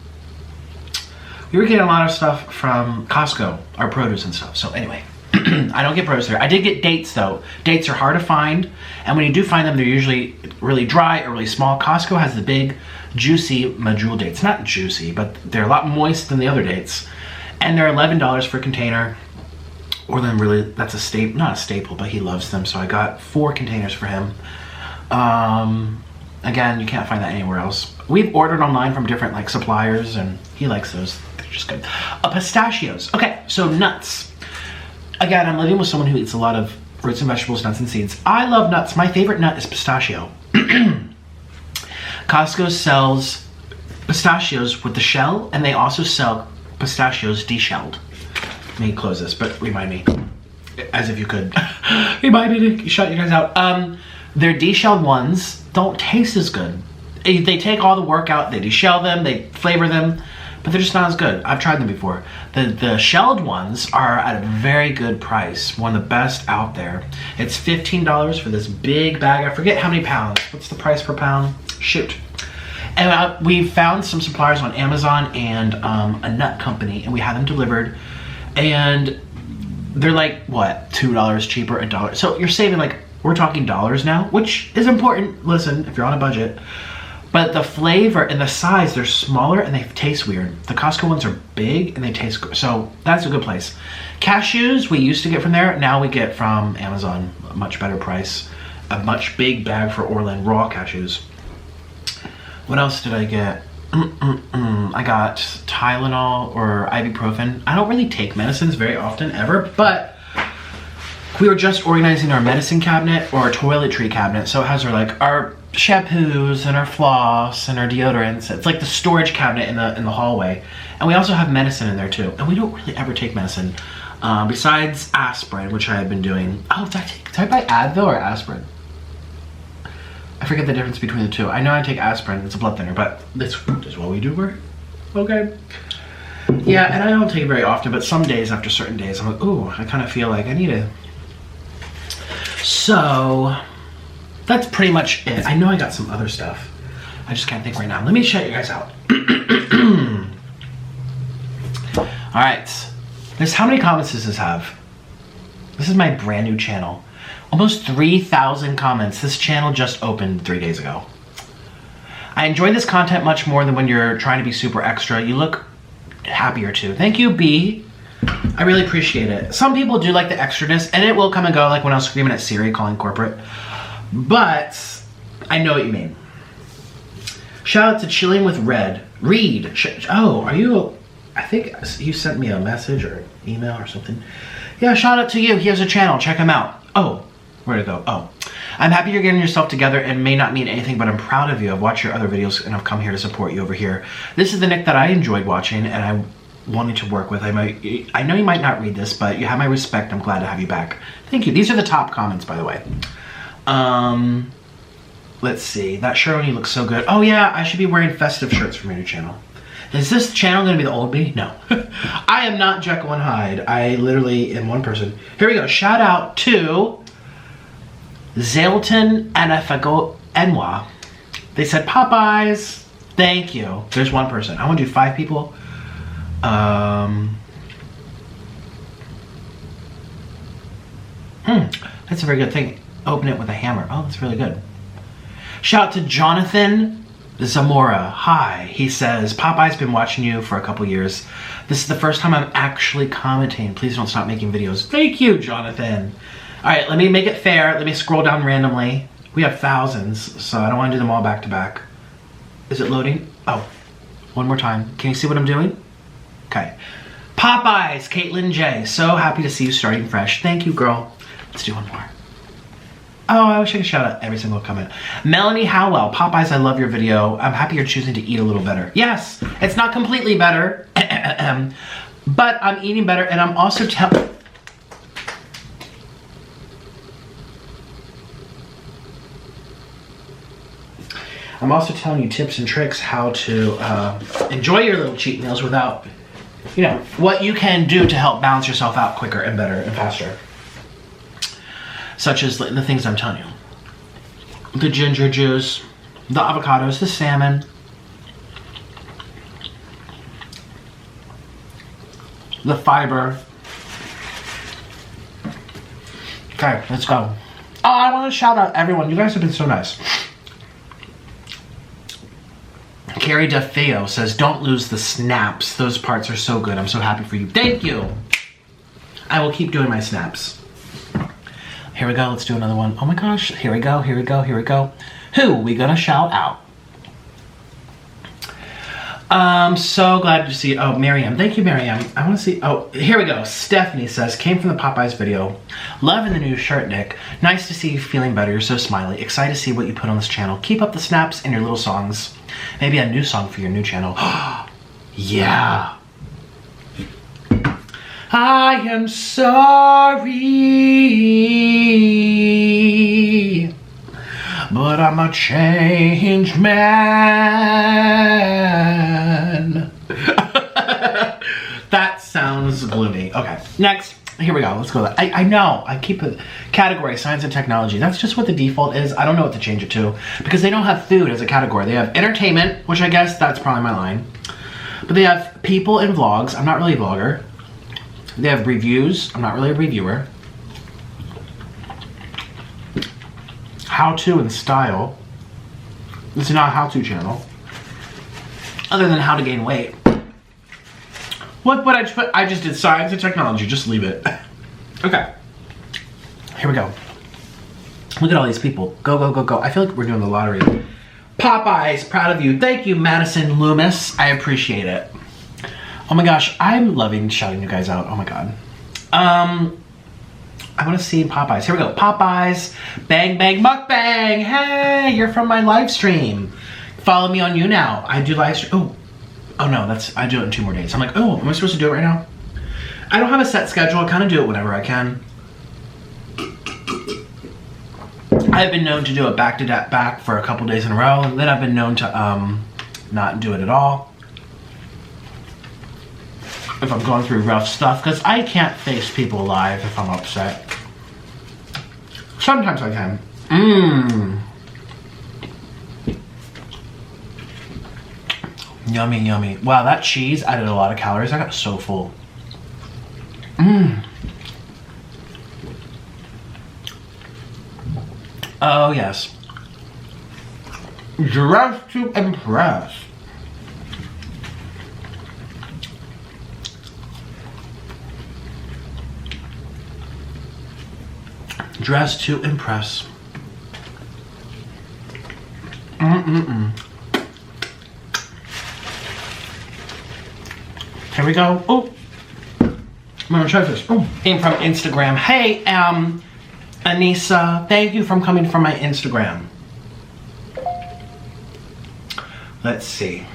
a lot of stuff from Costco, our produce and stuff. So anyway, I don't get produce there. I did get dates though. Dates are hard to find, and when you do find them, they're usually really dry or really small. Costco has the big, juicy medjool dates. Not juicy, but they're a lot moist than the other dates. And they're $11 for a container. Or then really, that's a staple, not a staple, but he loves them. So I got 4 containers for him. Again, you can't find that anywhere else. We've ordered online from different like suppliers and he likes those. They're just good. Pistachios. Okay, so nuts. Again, I'm living with someone who eats a lot of fruits and vegetables, nuts and seeds. I love nuts. My favorite nut is pistachio. Costco sells pistachios with the shell, and they also sell pistachios deshelled. Let me close this, but remind me, as if you could, remind me to shut you guys out. Their deshelled ones don't taste as good. They take all the work out, they deshell them, they flavor them, but they're just not as good. I've tried them before. The shelled ones are at a very good price, one of the best out there. It's $15 for this big bag. I forget how many pounds. What's the price per pound? Shoot. And we found some suppliers on Amazon and a nut company, and we had them delivered. And they're like, what, $2 cheaper, $1. So you're saving, like, we're talking dollars now, which is important. Listen, if you're on a budget. But the flavor and the size, they're smaller and they taste weird. The Costco ones are big and they taste good. So that's a good place. Cashews, we used to get from there. Now we get from Amazon, a much better price. A much big bag for Orland raw cashews. What else did I get? I got Tylenol or ibuprofen. I don't really take medicines very often, ever, but we were just organizing our medicine cabinet or our toiletry cabinet. So it has our shampoos and our floss and our deodorants. It's like the storage cabinet in the hallway. And we also have medicine in there too. And we don't really ever take medicine besides aspirin, which I had been doing. Oh, did I buy Advil or aspirin? I forget the difference between the two. I know I take aspirin, it's a blood thinner, but this is what we do work. Okay. Yeah, and I don't take it very often, but some days after certain days, I'm like, ooh, I kind of feel like I need it. So that's pretty much it. I know I got some other stuff. I just can't think right now. Let me shut you guys out. All right. How many comments does this have? This is my brand new channel. Almost 3,000 comments. This channel just opened 3 days ago. I enjoy this content much more than when you're trying to be super extra. You look happier too. Thank you, B. I really appreciate it. Some people do like the extraness, and it will come and go, like when I was screaming at Siri calling corporate. But I know what you mean. Shout out to Chilling with Reed. Oh, are you... I think you sent me a message or an email or something. Yeah, shout out to you. He has a channel. Check him out. Oh, where'd it go? Oh. I'm happy you're getting yourself together and may not mean anything, but I'm proud of you. I've watched your other videos and I've come here to support you over here. This is the Nick that I enjoyed watching and I wanted to work with. I know you might not read this, but you have my respect. I'm glad to have you back. Thank you. These are the top comments, by the way. Let's see. That shirt on you looks so good. Oh yeah, I should be wearing festive shirts for my new channel. Is this channel gonna be the old me? No. I am not Jekyll and Hyde. I literally am one person. Here we go. Shout out to Zalton and Enwa. They said Popeyes. Thank you. There's one person. I want to do 5 people. That's a very good thing. Open it with a hammer. Oh, that's really good. Shout out to Jonathan Zamora. Hi. He says, Popeye's been watching you for a couple years. This is the first time I'm actually commenting. Please don't stop making videos. Thank you, Jonathan. All right, let me make it fair. Let me scroll down randomly. We have thousands, so I don't want to do them all back to back. Is it loading? Oh, one more time. Can you see what I'm doing? Okay. Popeyes, Caitlin J. So happy to see you starting fresh. Thank you, girl. Let's do one more. Oh, I wish I could shout out every single comment. Melanie Howell, Popeyes, I love your video. I'm happy you're choosing to eat a little better. Yes, it's not completely better, but I'm eating better, and I'm also telling you tips and tricks how to enjoy your little cheat meals without, you know, what you can do to help balance yourself out quicker and better and faster. Such as the things I'm telling you. The ginger juice, the avocados, the salmon. The fiber. Okay, let's go. Oh, I want to shout out everyone. You guys have been so nice. Carrie DeFeo says, don't lose the snaps. Those parts are so good. I'm so happy for you. Thank you. I will keep doing my snaps. Here we go, let's do another one. Oh my gosh, here we go, here we go, here we go. Who we gonna shout out? I'm so glad to see, oh, Miriam. Thank you, Miriam. I want to see, oh, here we go. Stephanie says, came from the Popeyes video. Loving the new shirt, Nick. Nice to see you feeling better. You're so smiley. Excited to see what you put on this channel. Keep up the snaps and your little songs. Maybe a new song for your new channel. Yeah. I am sorry, but I'm a changed man. That sounds gloomy. Okay, next. Here we go. Let's go. I know. I keep a category, science and technology. That's just what the default is. I don't know what to change it to because they don't have food as a category. They have entertainment, which I guess that's probably my line. But they have people and vlogs. I'm not really a vlogger. They have reviews. I'm not really a reviewer. How-to and style. This is not a how-to channel. Other than how to gain weight. What would I just put? I just did science and technology. Just leave it. Okay. Here we go. Look at all these people. Go, go, go, go. I feel like we're doing the lottery. Popeyes, proud of you. Thank you, Madison Loomis. I appreciate it. Oh my gosh, I'm loving shouting you guys out. Oh my god. I want to see Popeyes. Here we go. Popeyes, bang, bang, mukbang. Hey, you're from my live stream. Follow me on you now. I do live stream. Oh no, I do it in 2 more days. I'm like, oh, am I supposed to do it right now? I don't have a set schedule. I kind of do it whenever I can. I've been known to do it back for a couple days in a row. And then I've been known to not do it at all. If I'm going through rough stuff, because I can't face people live if I'm upset. Sometimes I can. Yummy, yummy. Wow, that cheese added a lot of calories. I got so full. Oh, yes. Dressed to impress. Dressed to impress. Here we go. Oh, I'm gonna try this. Oh, came from Instagram. Hey, Anissa, thank you for coming from my Instagram. Let's see.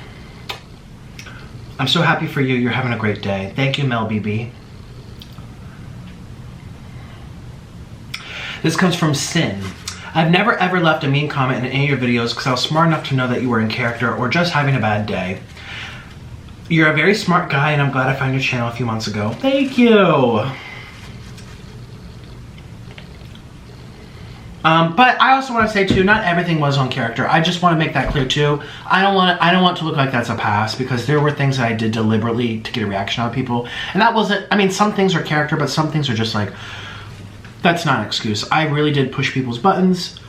I'm so happy for you. You're having a great day. Thank you, Mel BB. This comes from Sin. I've never ever left a mean comment in any of your videos because I was smart enough to know that you were in character or just having a bad day. You're a very smart guy and I'm glad I found your channel a few months ago. Thank you. But I also want to say too, not everything was on character. I just want to make that clear too. I don't want to look like that's a pass because there were things that I did deliberately to get a reaction out of people. And that wasn't, I mean, some things are character, but some things are just like, that's not an excuse. I really did push people's buttons.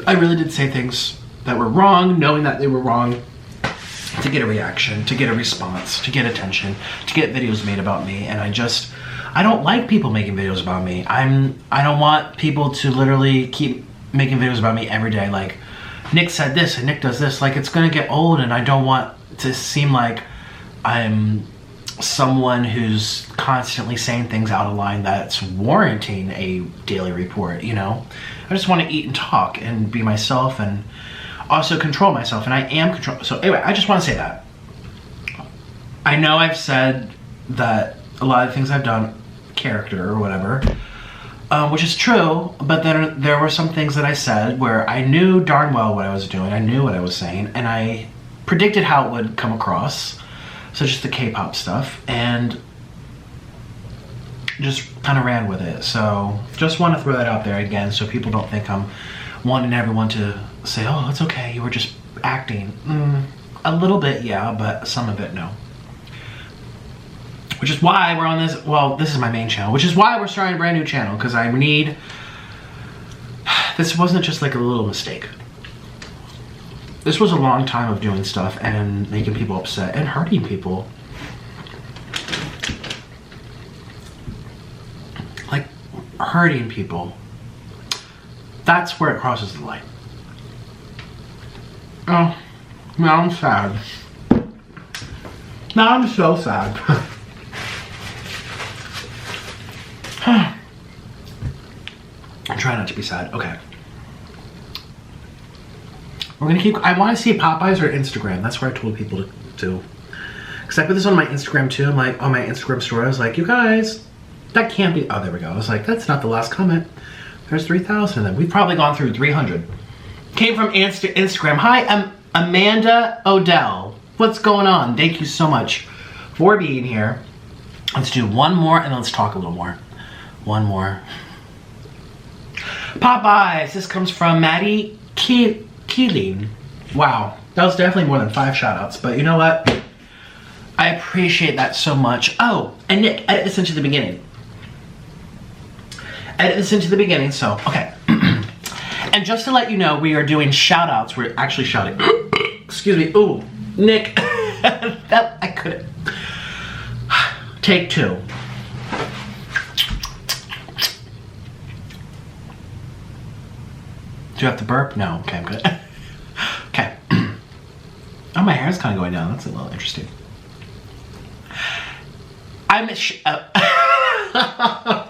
I really did say things that were wrong, knowing that they were wrong, to get a reaction, to get a response, to get attention, to get videos made about me. And I don't like people making videos about me. I don't want people to literally keep making videos about me every day. Like, Nick said this and Nick does this. Like, it's gonna get old and I don't want to seem like I'm someone who's constantly saying things out of line that's warranting a daily report, you know? I just want to eat and talk and be myself and also control myself, and I am control. So anyway, I just want to say that. I know I've said that a lot of things I've done, character or whatever, which is true, but then there were some things that I said where I knew darn well what I was doing, I knew what I was saying, and I predicted how it would come across. So just the K-pop stuff, and just kind of ran with it. So just want to throw that out there again so people don't think I'm wanting everyone to say, oh, it's okay, you were just acting. A little bit, yeah, but some of it, no. Which is why we're on this, well, this is my main channel, which is why we're starting a brand new channel, because I need, this wasn't just like a little mistake. This was a long time of doing stuff and making people upset and hurting people. Like, hurting people. That's where it crosses the line. Oh, now I'm sad. Now I'm so sad. I'm trying not to be sad. Okay. We're gonna keep, I wanna see Popeyes or Instagram. That's where I told people to do. Cause I put this on my Instagram too. I'm like, on my Instagram story, I was like, you guys, that can't be, oh, there we go. I was like, that's not the last comment. There's 3,000 of them. We've probably gone through 300. Came from Instagram. Hi, I'm Amanda Odell. What's going on? Thank you so much for being here. Let's do one more and let's talk a little more. One more. Popeyes. This comes from Maddie Keeling. Wow, that was definitely more than 5 shout outs, but you know what? I appreciate that so much. Oh, and Nick, edit this into the beginning. Edit this into the beginning, so, okay. And just to let you know, we are doing shout outs. We're actually shouting. Excuse me. Ooh, Nick. That, I couldn't. Take 2. Do you have to burp? No. Okay, I'm good. Okay. Oh, my hair's kind of going down. That's a little interesting.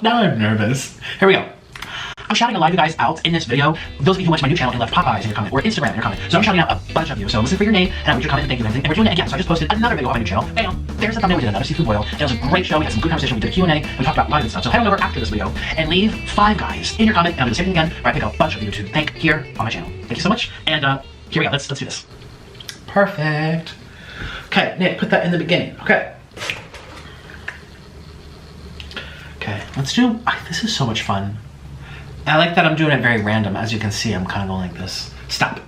Now I'm nervous. Here we go. I'm shouting a lot of you guys out in this video. Those of you who went to my new channel and left Popeyes in your comment, or Instagram in your comment. So I'm shouting out a bunch of you. So listen for your name, and I'll read your comment and thank you and everything. And we're doing it again. So I just posted another video on my new channel. Bam! There's the thumbnail. We did another seafood boil. It was a great show. We had some good conversation. We did a Q&A. We talked about a lot of good stuff. So head on over after this video and leave 5 guys in your comment. And I'll do the same thing again, where I pick a bunch of you to thank here on my channel. Thank you so much. And here we go. Let's do this. Perfect. Okay, Nick, put that in the beginning. Okay. Okay, let's do, this is so much fun. I like that I'm doing it very random. As you can see, I'm kind of going like this. Stop.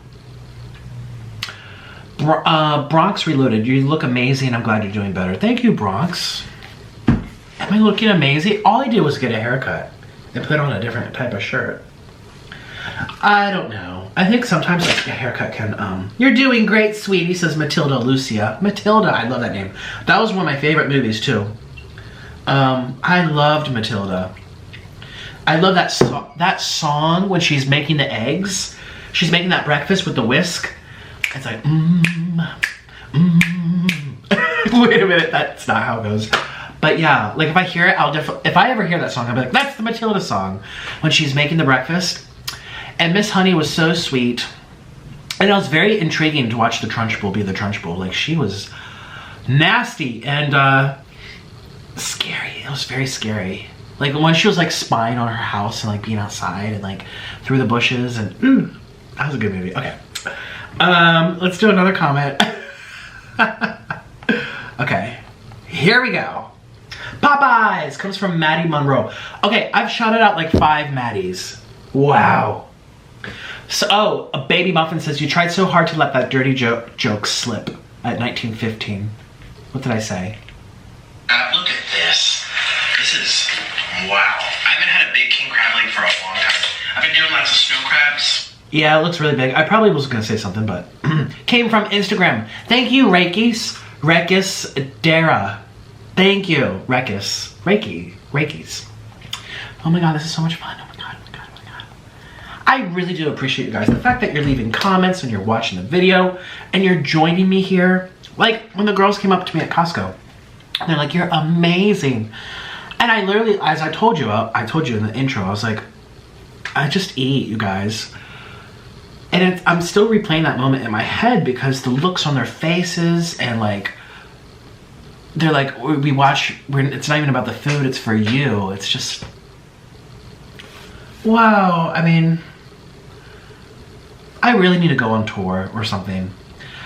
Bronx Reloaded, you look amazing. I'm glad you're doing better. Thank you, Bronx. Am I looking amazing? All I did was get a haircut and put on a different type of shirt. I don't know. I think sometimes like, a haircut can, You're doing great, sweetie, says Matilda Lucia. Matilda, I love that name. That was one of my favorite movies, too. I loved Matilda. I love that song when she's making the eggs. She's making that breakfast with the whisk. It's like, Wait a minute, that's not how it goes. But yeah, like if I hear it, if I ever hear that song, I'll be like, that's the Matilda song. When she's making the breakfast. And Miss Honey was so sweet. And it was very intriguing to watch the Trunchbull be the Trunchbull. Like she was nasty and scary. It was very scary. Like when she was like spying on her house and like being outside and like through the bushes and that was a good movie. Okay. Let's do another comment. Okay. Here we go. Popeyes comes from Maddie Monroe. Okay, I've shouted out like 5 Maddies. Wow. So, a Baby Muffin says, you tried so hard to let that dirty joke slip at 1915. What did I say? Look at this. This is, wow. I haven't had a big king crab leg for a long time. I've been doing lots of snow crabs. Yeah, it looks really big. I probably was gonna say something, but came from Instagram. Thank you, Rekis Dara. Thank you, Rekis. Oh my God, this is so much fun. Oh my God. I really do appreciate you guys. The fact that you're leaving comments and you're watching the video and you're joining me here. Like when the girls came up to me at Costco, they're like, you're amazing. And I literally, as I told you in the intro, I was like, I just eat, you guys. And I'm still replaying that moment in my head because the looks on their faces and like, they're like, it's not even about the food, it's for you. It's just, wow. I mean, I really need to go on tour or something.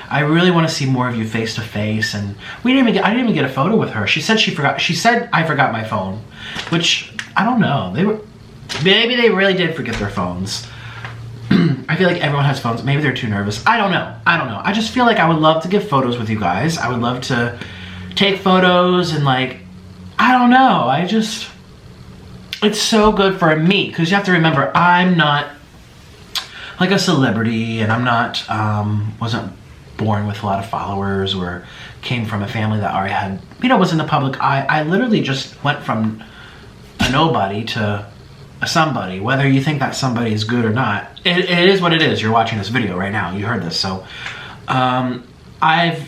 I really want to see more of you face to face, and I didn't even get a photo with her. She said I forgot my phone, which I don't know. Maybe they really did forget their phones. I feel like everyone has phones. Maybe they're too nervous. I don't know. I just feel like I would love to give photos with you guys. I would love to take photos and like, I don't know. It's so good for me because you have to remember I'm not like a celebrity and I'm not, wasn't born with a lot of followers or came from a family that already had, was in the public eye. I literally just went from a nobody to a somebody. Whether you think that somebody is good or not, it is what it is. You're watching this video right now. You heard this. So I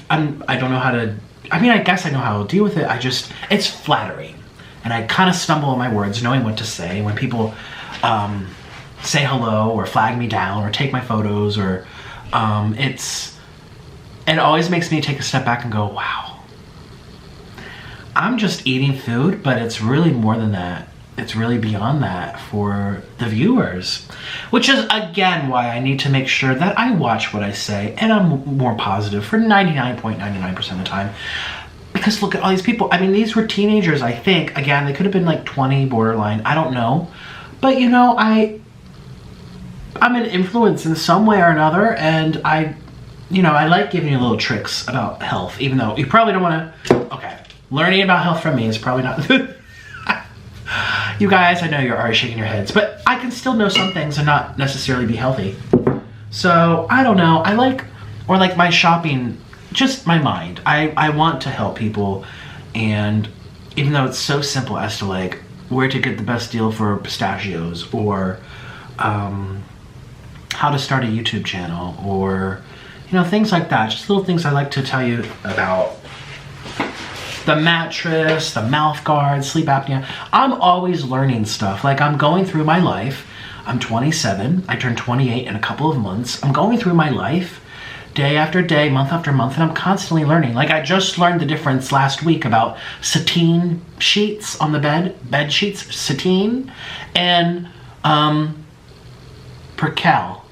don't know how to I mean, I guess I know how to deal with it. It's flattering. And I kind of stumble on my words, knowing what to say. When people say hello or flag me down or take my photos, or it always makes me take a step back and go, wow, I'm just eating food, but it's really more than that. It's really beyond that for the viewers, which is again why I need to make sure that I watch what I say and I'm more positive for 99.99% of the time. Because look at all these people. I mean, these were teenagers, I think. Again, they could have been like 20 borderline. I don't know. But you know, I'm an influence in some way or another, and I like giving you little tricks about health, even though you probably don't want to. Okay, learning about health from me is probably not. You guys, I know you're already shaking your heads, but I can still know some things and not necessarily be healthy. So I don't know. I like my shopping, just my mind. I want to help people, and even though it's so simple as to like where to get the best deal for pistachios, or how to start a YouTube channel, or things like that. Just little things I like to tell you about. The mattress, the mouth guard, sleep apnea. I'm always learning stuff. Like, I'm going through my life. I'm 27. I turn 28 in a couple of months. I'm going through my life day after day, month after month, and I'm constantly learning. Like, I just learned the difference last week about sateen sheets on the bed sheets, sateen, and percale.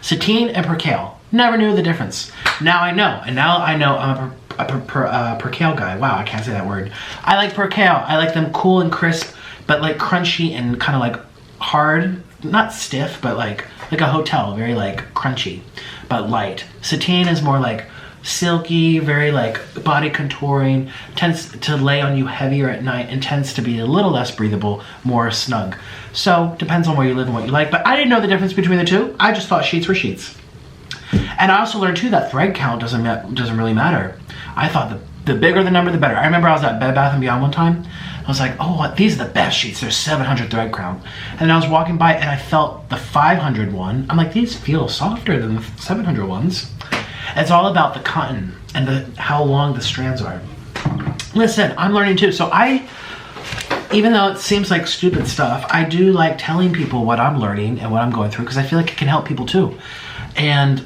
Sateen and percale. Never knew the difference. Now I know, and now I know I'm a percale guy. Wow, I can't say that word. I like percale. I like them cool and crisp, but like crunchy and kind of like hard, not stiff, but like a hotel, very like crunchy, but light. Sateen is more like silky, very like body contouring, tends to lay on you heavier at night, and tends to be a little less breathable, more snug. So depends on where you live and what you like, but I didn't know the difference between the two. I just thought sheets were sheets. And I also learned too that thread count doesn't really matter. I thought the bigger the number, the better. I remember I was at Bed Bath & Beyond one time. I was like, oh, these are the best sheets. There's 700 thread count. And then I was walking by and I felt the 500 one. I'm like, these feel softer than the 700 ones. It's all about the cotton and how long the strands are. Listen, I'm learning too. So even though it seems like stupid stuff, I do like telling people what I'm learning and what I'm going through, because I feel like it can help people too. And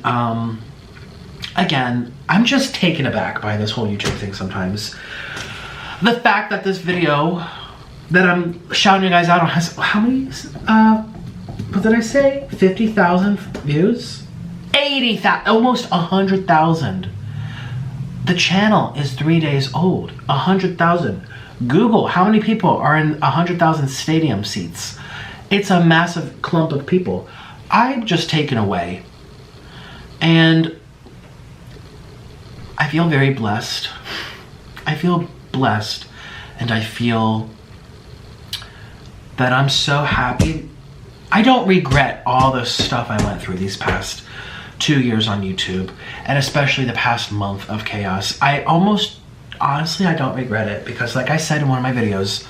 again, I'm just taken aback by this whole YouTube thing sometimes. The fact that this video that I'm shouting you guys out on has, how many, what did I say? 50,000 views? 80,000, almost 100,000. The channel is 3 days old. 100,000. Google, how many people are in 100,000 stadium seats? It's a massive clump of people. I'm just taken away. And I feel very blessed. I feel blessed, and I feel that I'm so happy. I don't regret all the stuff I went through these past 2 years on YouTube, and especially the past month of chaos. Honestly, I don't regret it, because like I said in one of my videos,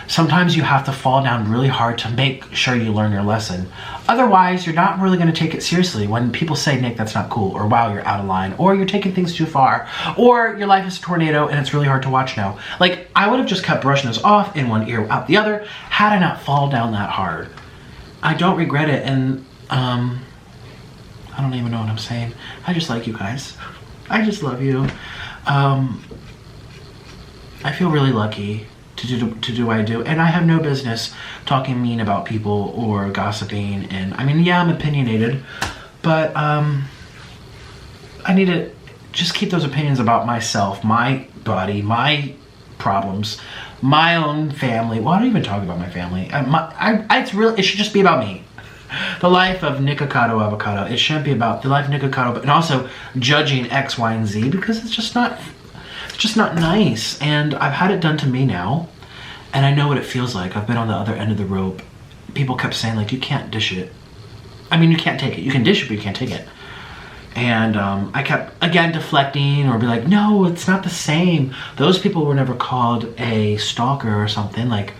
sometimes you have to fall down really hard to make sure you learn your lesson. Otherwise, you're not really going to take it seriously when people say, Nick, that's not cool, or wow, you're out of line, or you're taking things too far, or your life is a tornado and it's really hard to watch now. Like, I would have just kept brushing this off in one ear, out the other, had I not fall down that hard. I don't regret it, and I don't even know what I'm saying. I just like you guys. I just love you. I feel really lucky to do what I do, and I have no business talking mean about people or gossiping. And I mean, yeah, I'm opinionated, but I need to just keep those opinions about myself, my body, my problems, my own family. Well, I don't even talk about my family. It should just be about me. The life of Nikocado Avocado. It shouldn't be about the life of Nikocado, but and also judging X, Y, and Z, because it's just not nice. And I've had it done to me now, and I know what it feels like. I've been on the other end of the rope. People kept saying, like, you can't dish it. I mean, you can't take it. You can dish it, but you can't take it. And I kept, again, deflecting or be like, no, it's not the same. Those people were never called a stalker or something, like,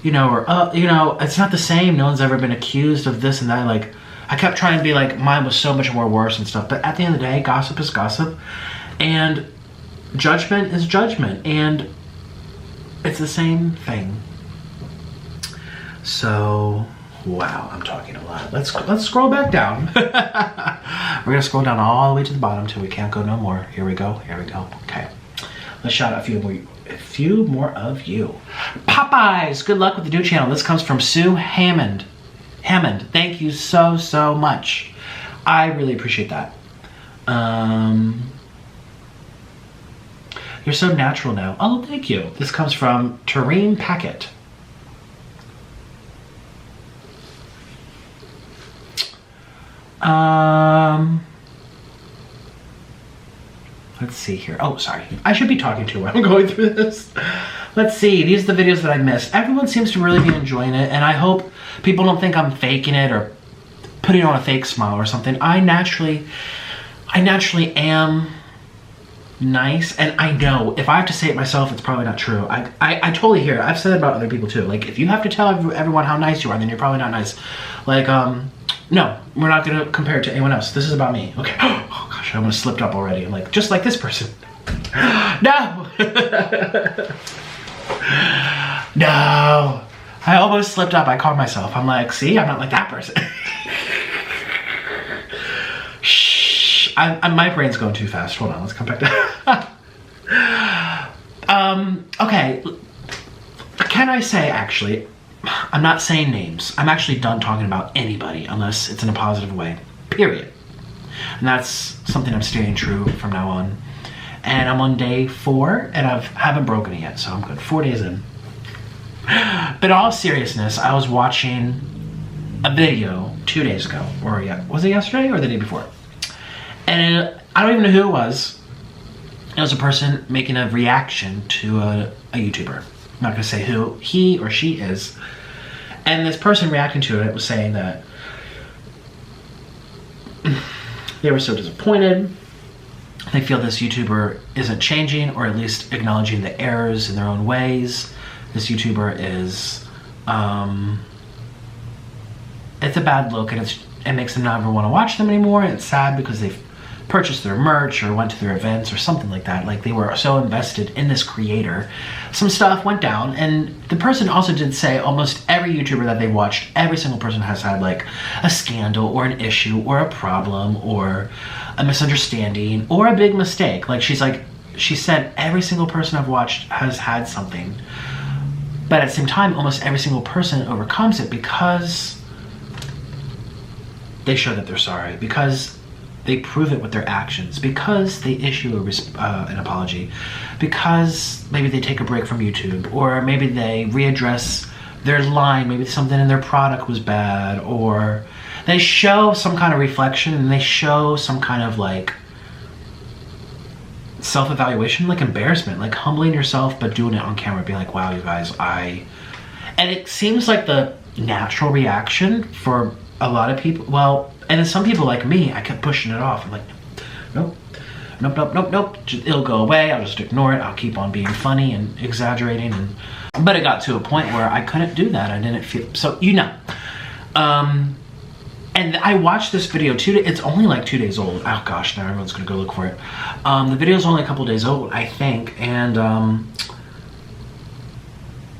you know, or, you know, it's not the same. No one's ever been accused of this and that. Like, I kept trying to be like, mine was so much more worse and stuff. But at the end of the day, gossip is gossip. And judgment is judgment, and it's the same thing. So, wow, I'm talking a lot. Let's scroll back down. We're gonna scroll down all the way to the bottom till we can't go no more. Here we go. Okay. Let's shout out a few more of you. Popeyes, good luck with the new channel. This comes from Sue Hammond. Thank you so much. I really appreciate that. You're so natural now. Oh, thank you. This comes from Tareen Packet. Let's see here. Oh, sorry. I should be talking to her while I'm going through this. Let's see. These are the videos that I missed. Everyone seems to really be enjoying it, and I hope people don't think I'm faking it or putting on a fake smile or something. I naturally am nice, and I know if I have to say it myself, it's probably not true. I totally hear it. I've said it about other people too. Like, if you have to tell everyone how nice you are, then you're probably not nice. Like, no, we're not gonna compare it to anyone else. This is about me. Okay. Oh gosh, I almost slipped up already. I'm like, just like this person. No! No! I almost slipped up. I caught myself. I'm like, see, I'm not like that person. Shh. My brain's going too fast. Hold on, let's come back down. Okay. Can I say, actually, I'm not saying names. I'm actually done talking about anybody unless it's in a positive way. Period. And that's something I'm staying true from now on. And I'm on day 4, and I haven't broken it yet, so I'm good. 4 days in. But in all seriousness, I was watching a video 2 days ago, or was it yesterday or the day before? And I don't even know who it was. It was a person making a reaction to a YouTuber. I'm not gonna say who he or she is. And this person reacting to it was saying that they were so disappointed. They feel this YouTuber isn't changing, or at least acknowledging the errors in their own ways. This YouTuber is, it's a bad look, and it makes them not ever want to watch them anymore. And it's sad because they've purchased their merch or went to their events or something like that. Like, they were so invested in this creator. Some stuff went down, and the person also did say almost every YouTuber that they watched, every single person has had like a scandal or an issue or a problem or a misunderstanding or a big mistake. Like, she said every single person I've watched has had something. But at the same time, almost every single person overcomes it because they show that they're sorry, because they prove it with their actions, because they issue an apology, because maybe they take a break from YouTube, or maybe they readdress their line, maybe something in their product was bad, or they show some kind of reflection, and they show some kind of like self-evaluation, like embarrassment, like humbling yourself, but doing it on camera, being like, wow, you guys, and it seems like the natural reaction for a lot of people. Well, and then some people like me, I kept pushing it off. I'm like, nope. It'll go away. I'll just ignore it. I'll keep on being funny and exaggerating. But it got to a point where I couldn't do that. I didn't feel, so, you know. And I watched this video it's only like 2 days old. Oh gosh, now everyone's gonna go look for it. The video's only a couple days old, I think. And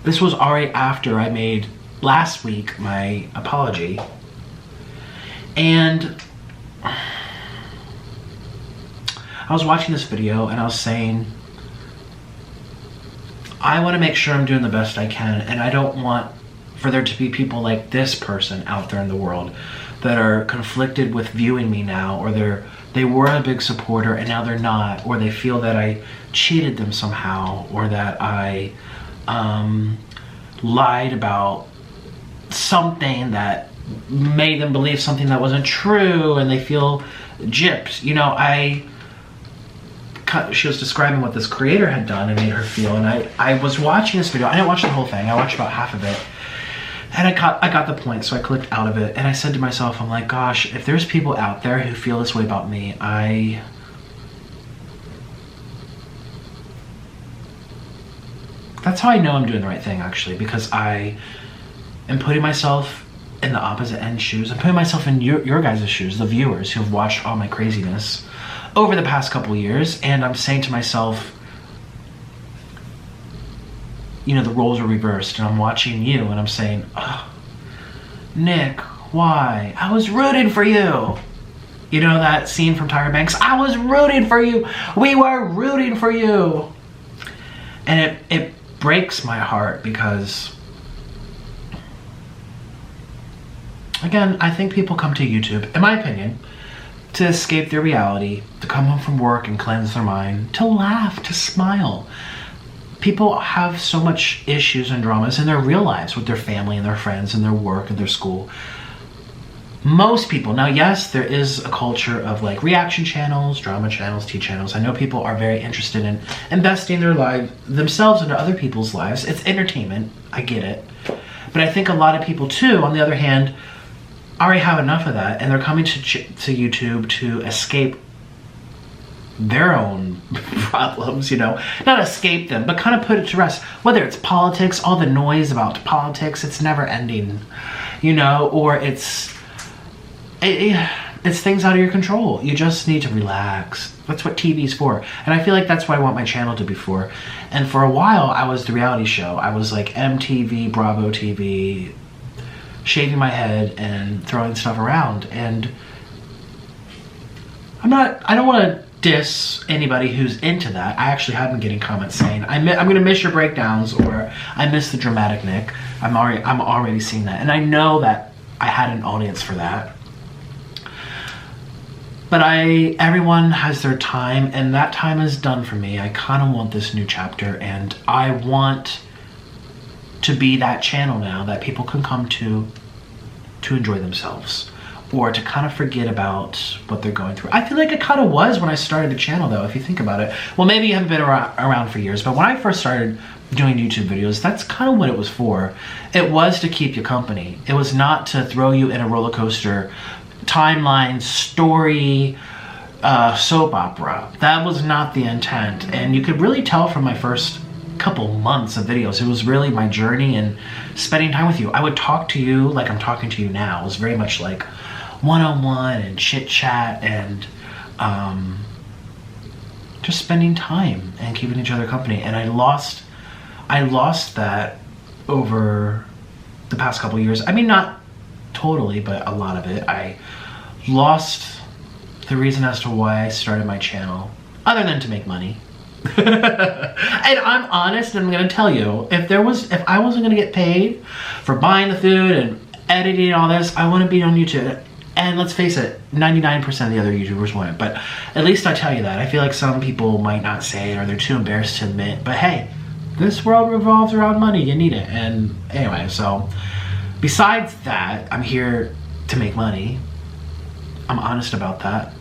this was already after I made last week my apology. And I was watching this video and I was saying, I want to make sure I'm doing the best I can, and I don't want for there to be people like this person out there in the world that are conflicted with viewing me now, or they were a big supporter and now they're not, or they feel that I cheated them somehow, or that I lied about something that made them believe something that wasn't true, and they feel gypped. You know, she was describing what this creator had done and made her feel, and I was watching this video. I didn't watch the whole thing. I watched about half of it, and I got the point, so I clicked out of it, and I said to myself, I'm like, gosh, if there's people out there who feel this way about me, that's how I know I'm doing the right thing, actually, because I am putting myself in the opposite end shoes. I'm putting myself in your guys' shoes, the viewers who have watched all my craziness over the past couple years, and I'm saying to myself, you know, the roles are reversed and I'm watching you and I'm saying, oh, Nick, why? I was rooting for you. You know that scene from Tyra Banks? I was rooting for you. We were rooting for you. And it breaks my heart because, again, I think people come to YouTube, in my opinion, to escape their reality, to come home from work and cleanse their mind, to laugh, to smile. People have so much issues and dramas in their real lives with their family and their friends and their work and their school. Most people, now yes, there is a culture of like reaction channels, drama channels, tea channels. I know people are very interested in investing their life, themselves into other people's lives. It's entertainment, I get it. But I think a lot of people too, on the other hand, already have enough of that and they're coming to YouTube to escape their own problems, you know, not escape them, but kind of put it to rest. Whether it's politics, all the noise about politics, it's never ending, you know, or it's things out of your control. You just need to relax. That's what TV's for. And I feel like that's what I want my channel to be for. And for a while, I was the reality show. I was like MTV, Bravo TV, shaving my head and throwing stuff around. And I don't want to diss anybody who's into that. I actually have been getting comments saying, I'm gonna miss your breakdowns, or I miss the dramatic Nick. I'm already seeing that. And I know that I had an audience for that. But everyone has their time, and that time is done for me. I kind of want this new chapter, and I want to be that channel now that people can come to enjoy themselves, or to kind of forget about what they're going through. I feel like it kind of was when I started the channel, though, if you think about it. Well, maybe you haven't been around for years, but when I first started doing YouTube videos, that's kind of what it was for. It was to keep you company. It was not to throw you in a roller coaster timeline, story, soap opera. That was not the intent. And you could really tell from my first couple months of videos, it was really my journey and spending time with you. I would talk to you like I'm talking to you now. It was very much like one-on-one and chit chat and just spending time and keeping each other company. And I lost that over the past couple years. I mean, not totally, but a lot of it. I lost the reason as to why I started my channel, other than to make money. And I'm honest, and I'm gonna tell you, if I wasn't gonna get paid for buying the food and editing all this, I wouldn't be on YouTube. And let's face it, 99% of the other YouTubers wouldn't, but at least I tell you that. I feel like some people might not say it, or they're too embarrassed to admit, but hey, this world revolves around money, you need it. And anyway, so besides that, I'm here to make money. I'm honest about that.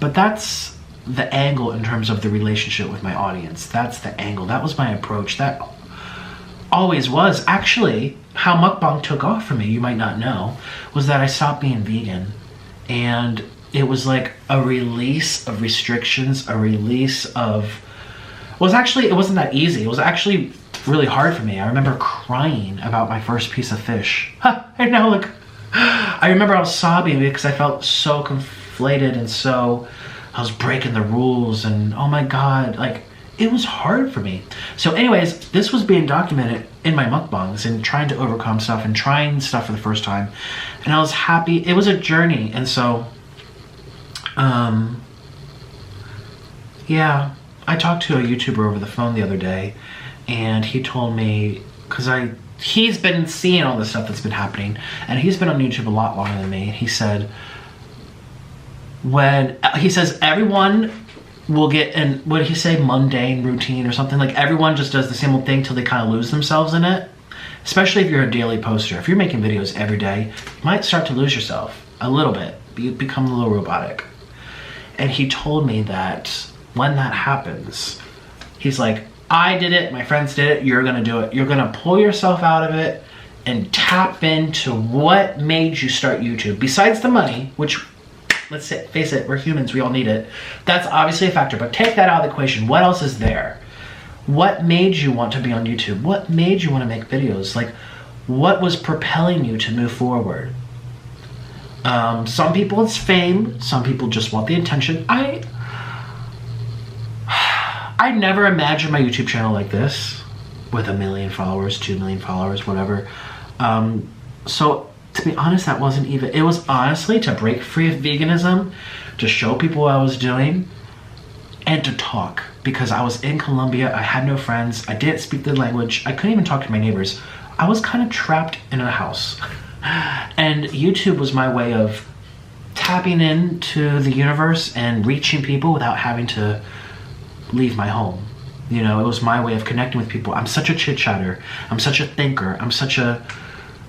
But that's the angle in terms of the relationship with my audience. That's the angle. That was my approach. That always was. Actually, how mukbang took off for me, you might not know, was that I stopped being vegan. And it was like a release of restrictions, a release of... Well, it wasn't that easy. It was actually really hard for me. I remember crying about my first piece of fish. And now look, I remember I was sobbing because I felt so conflated and so... I was breaking the rules and oh my God, like it was hard for me. So anyways, this was being documented in my mukbangs and trying to overcome stuff and trying stuff for the first time. And I was happy. It was a journey. And so, yeah, I talked to a YouTuber over the phone the other day and he told me, he's been seeing all this stuff that's been happening and he's been on YouTube a lot longer than me. He said, everyone will get in, what did he say, mundane routine or something, like everyone just does the same old thing till they kind of lose themselves in it, especially if you're a daily poster. If you're making videos every day, you might start to lose yourself a little bit. You become a little robotic. And he told me that when that happens, he's like, I did it, my friends did it, you're gonna do it. You're gonna pull yourself out of it and tap into what made you start YouTube. Besides the money, which, let's face it, we're humans, we all need it. That's obviously a factor, but take that out of the equation. What else is there? What made you want to be on YouTube? What made you want to make videos? Like, what was propelling you to move forward? Some people it's fame, some people just want the attention. I never imagined my YouTube channel like this. with 1 million followers, 2 million followers, whatever. So to be honest, that wasn't even, it was honestly to break free of veganism, to show people what I was doing, and to talk. Because I was in Colombia, I had no friends, I didn't speak the language, I couldn't even talk to my neighbors. I was kind of trapped in a house. And YouTube was my way of tapping into the universe and reaching people without having to leave my home. You know, it was my way of connecting with people. I'm such a chit-chatter. I'm such a thinker.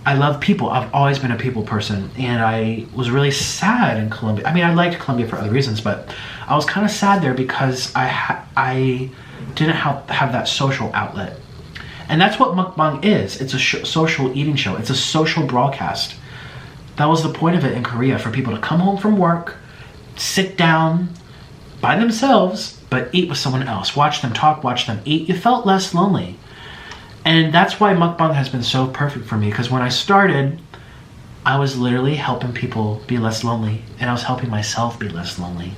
I love people. I've always been a people person. And I was really sad in Colombia. I mean, I liked Colombia for other reasons, but I was kind of sad there because I didn't have that social outlet. And that's what mukbang is. It's a social eating show. It's a social broadcast. That was the point of it in Korea, for people to come home from work, sit down by themselves, but eat with someone else. Watch them talk, watch them eat. You felt less lonely. And that's why mukbang has been so perfect for me, because when I started, I was literally helping people be less lonely, and I was helping myself be less lonely.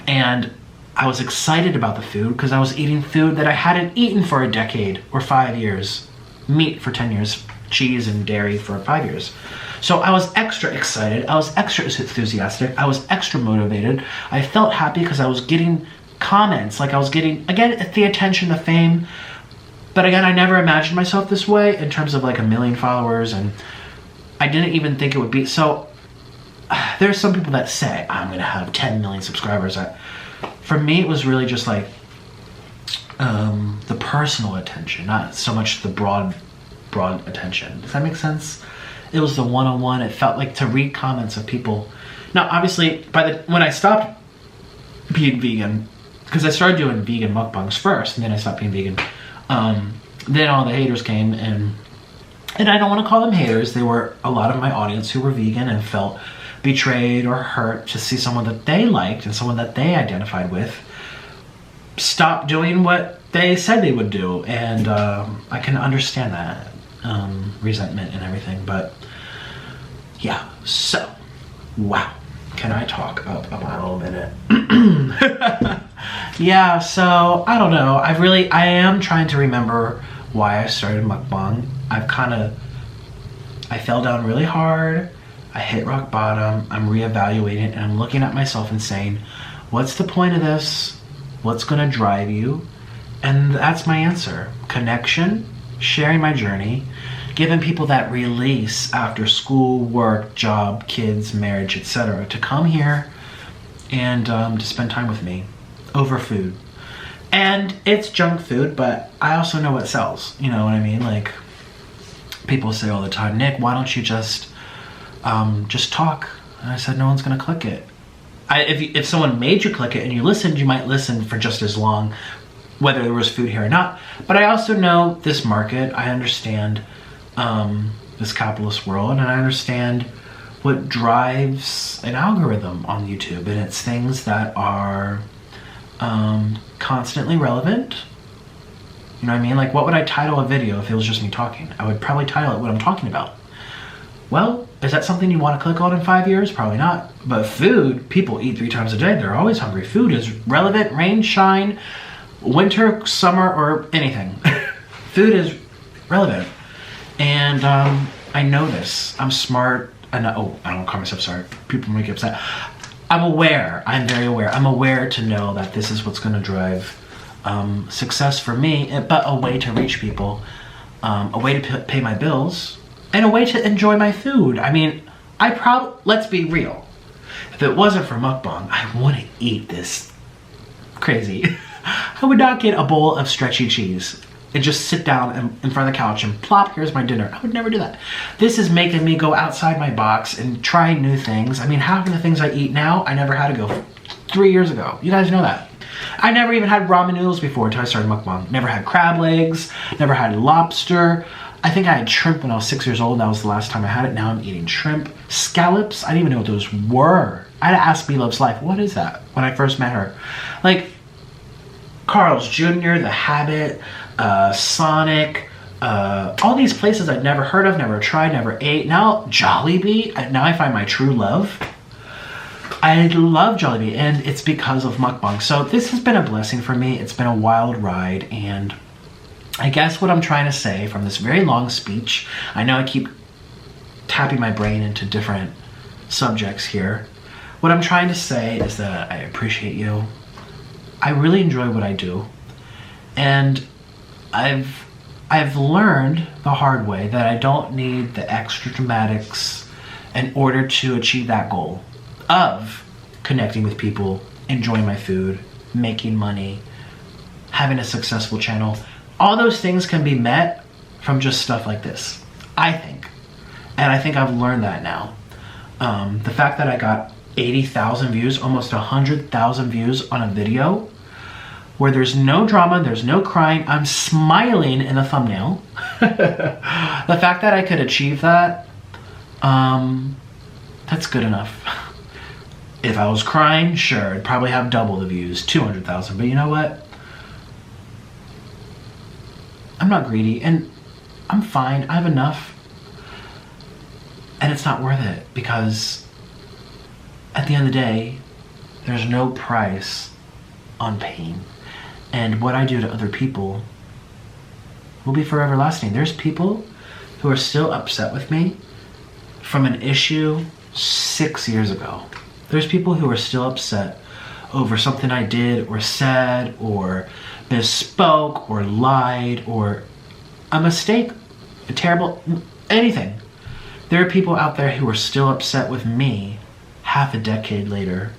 And I was excited about the food because I was eating food that I hadn't eaten for a decade or 5 years. Meat for 10 years, cheese and dairy for 5 years. So I was extra excited, I was extra enthusiastic, I was extra motivated. I felt happy because I was getting comments, like I was getting, again, the attention, the fame. But again, I never imagined myself this way in terms of like 1 million followers, and I didn't even think it would be. So there's some people that say, I'm gonna have 10 million subscribers. For me, it was really just like the personal attention, not so much the broad attention. Does that make sense? It was the one-on-one. It felt like to read comments of people. Now, obviously, when I stopped being vegan, because I started doing vegan mukbangs first, and then I stopped being vegan. Then all the haters came, and I don't want to call them haters. They were a lot of my audience who were vegan and felt betrayed or hurt to see someone that they liked and someone that they identified with stop doing what they said they would do. And I can understand that resentment and everything. But yeah, so wow, can I talk up about a minute? Yeah, so I don't know. I am trying to remember why I started mukbang. I fell down really hard. I hit rock bottom. I'm reevaluating, and I'm looking at myself and saying, what's the point of this? What's gonna drive you? And that's my answer. Connection, sharing my journey, giving people that release after school, work, job, kids, marriage, etc. to come here and to spend time with me over food. And it's junk food, but I also know what sells. You know what I mean? Like, people say all the time, Nick, why don't you just talk? And I said, no one's gonna click it. If someone made you click it and you listened, you might listen for just as long, whether there was food here or not. But I also know this market. I understand this capitalist world, and I understand what drives an algorithm on YouTube, and it's things that are constantly relevant. You know what I mean? Like, what would I title a video if it was just me talking? I would probably title it what I'm talking about. Well, is that something you want to click on in 5 years? Probably not. But food, people eat 3 times a day. They're always hungry. Food is relevant, rain, shine, winter, summer, or anything. Food is relevant. And I know this. I'm smart. I don't call myself smart. People make me upset. I'm aware. I'm very aware. I'm aware to know that this is what's going to drive success for me, but a way to reach people, a way to pay my bills, and a way to enjoy my food. I mean, let's be real. If it wasn't for mukbang, I wouldn't eat this crazy. I would not get a bowl of stretchy cheese and just sit down in front of the couch and plop, here's my dinner. I would never do that. This is making me go outside my box and try new things. I mean, half of the things I eat now, I never had to go 3 years ago. You guys know that. I never even had ramen noodles before until I started mukbang. Never had crab legs, never had lobster. I think I had shrimp when I was 6 years old. That was the last time I had it. Now I'm eating shrimp. Scallops, I didn't even know what those were. I had to ask B Love's Life, what is that? When I first met her. Like, Carl's Jr., The Habit, Sonic, all these places I'd never heard of, never tried, never ate. Now Jollibee, now I find my true love. I love Jollibee, and it's because of mukbang. So this has been a blessing for me. It's been a wild ride, and I guess what I'm trying to say from this very long speech, I know I keep tapping my brain into different subjects here. What I'm trying to say is that I appreciate you. I really enjoy what I do. And I've learned the hard way that I don't need the extra dramatics in order to achieve that goal of connecting with people, enjoying my food, making money, having a successful channel. All those things can be met from just stuff like this, I think. And I think I've learned that now. The fact that I got 80,000 views, almost 100,000 views on a video where there's no drama, there's no crying, I'm smiling in the thumbnail. The fact that I could achieve that, that's good enough. If I was crying, sure, I'd probably have double the views, 200,000. But you know what? I'm not greedy, and I'm fine. I have enough. And it's not worth it, because at the end of the day, there's no price on pain. And what I do to other people will be forever lasting. There's people who are still upset with me from an issue 6 years ago. There's people who are still upset over something I did or said or misspoke or lied or a mistake, a terrible, anything. There are people out there who are still upset with me half a decade later.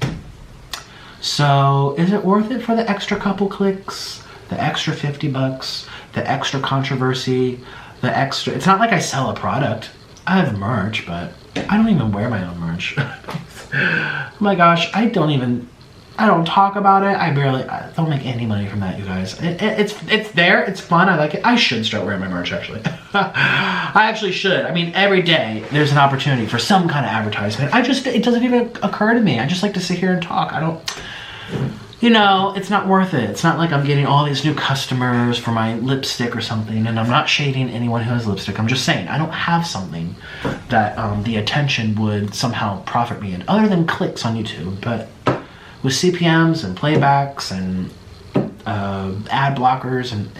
So is it worth it for the extra couple clicks, the extra 50 bucks, the extra controversy, the extra, it's not like I sell a product. I have merch, but I don't even wear my own merch. Oh my gosh, I don't talk about it. I don't make any money from that, you guys. It's there, it's fun, I like it. I should start wearing my merch, actually. I actually should. I mean, every day there's an opportunity for some kind of advertisement. It doesn't even occur to me. I just like to sit here and talk. It's not worth it. It's not like I'm getting all these new customers for my lipstick or something, and I'm not shading anyone who has lipstick. I'm just saying, I don't have something that the attention would somehow profit me in, other than clicks on YouTube. But with CPMs and playbacks and ad blockers, and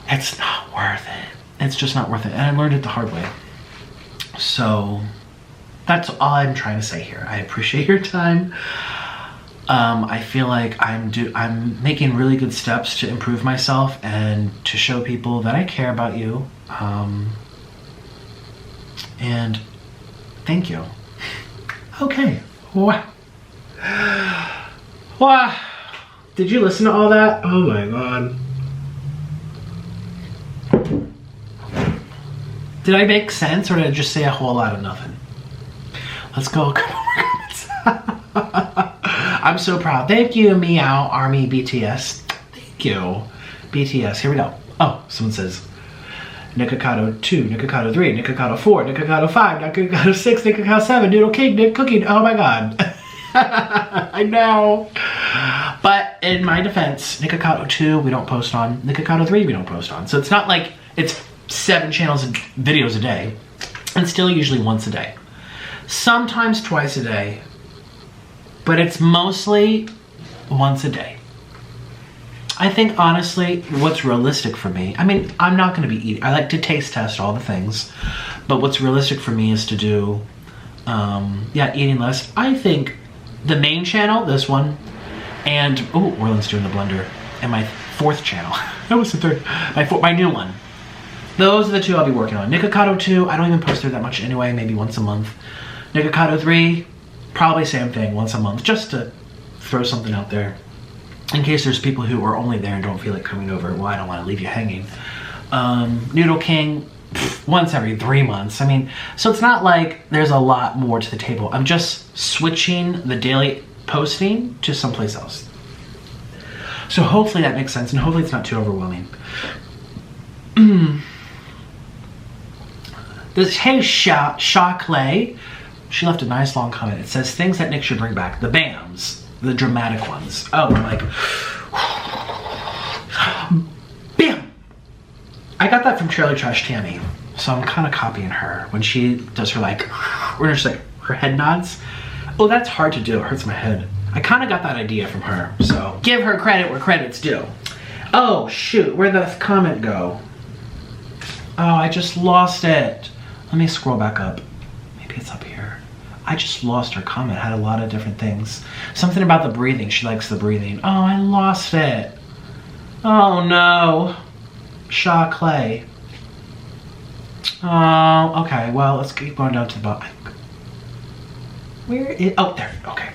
it's not worth it. It's just not worth it. And I learned it the hard way. So that's all I'm trying to say here. I appreciate your time. I feel like I'm making really good steps to improve myself and to show people that I care about you. And thank you. Okay. Wow. Wow. Did you listen to all that? Oh my God. Did I make sense, or did I just say a whole lot of nothing? Let's go. I'm so proud. Thank you, Meow Army BTS. Thank you, BTS. Here we go. Oh, someone says Nikocado 2, Nikocado 3, Nikocado 4, Nikocado 5, Nikocado 6, Nikocado 7, Noodle King, Nick Cooking. Oh my God. I know. But in my defense, Nikocado 2 we don't post on, Nikocado 3 we don't post on. So it's not like it's 7 channels and videos a day. It's still usually once a day. Sometimes twice a day. But it's mostly once a day. I think honestly, what's realistic for me, I mean, I'm not gonna be eating, I like to taste test all the things, but what's realistic for me is to do, eating less. I think the main channel, this one, and, oh, Orland's doing the blender, and my 4th channel, that was the 3rd, my new one. Those are the 2 I'll be working on. Nikocado 2, I don't even post there that much anyway, maybe once a month. Nikocado 3, probably same thing, once a month, just to throw something out there. In case there's people who are only there and don't feel like coming over. Well, I don't want to leave you hanging. Noodle King, once every 3 months. I mean, so it's not like there's a lot more to the table. I'm just switching the daily posting to someplace else. So hopefully that makes sense, and hopefully it's not too overwhelming. Hey, Shaw Clay. She left a nice long comment. It says, things that Nick should bring back. The BAMs. The dramatic ones. Oh, I'm like, bam! I got that from Trailer Trash Tammy. So I'm kind of copying her. When she does her like, or just like her head nods. Oh, that's hard to do. It hurts my head. I kind of got that idea from her. So give her credit where credit's due. Oh, shoot. Where'd the comment go? Oh, I just lost it. Let me scroll back up. Maybe it's up here. I just lost her comment. It had a lot of different things. Something about the breathing. She likes the breathing. Oh, I lost it. Oh, no. Shaw Clay. Oh, okay. Well, let's keep going down to the bottom. Where is... Oh, there. Okay.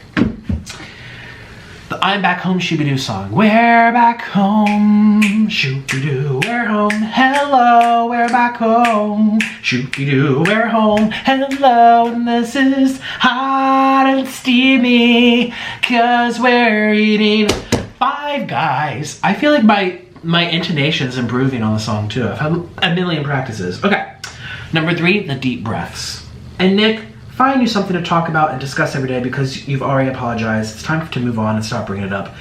The I'm Back Home Shooby-Doo song. We're back home, shooby-doo, we're home, hello, we're back home, shooby-doo, we're home, hello, and this is hot and steamy, cause we're eating Five Guys. I feel like my intonation's improving on the song too. I've had a million practices. Okay, number 3, the deep breaths. And Nick, find you something to talk about and discuss every day because you've already apologized. It's time to move on and stop bringing it up.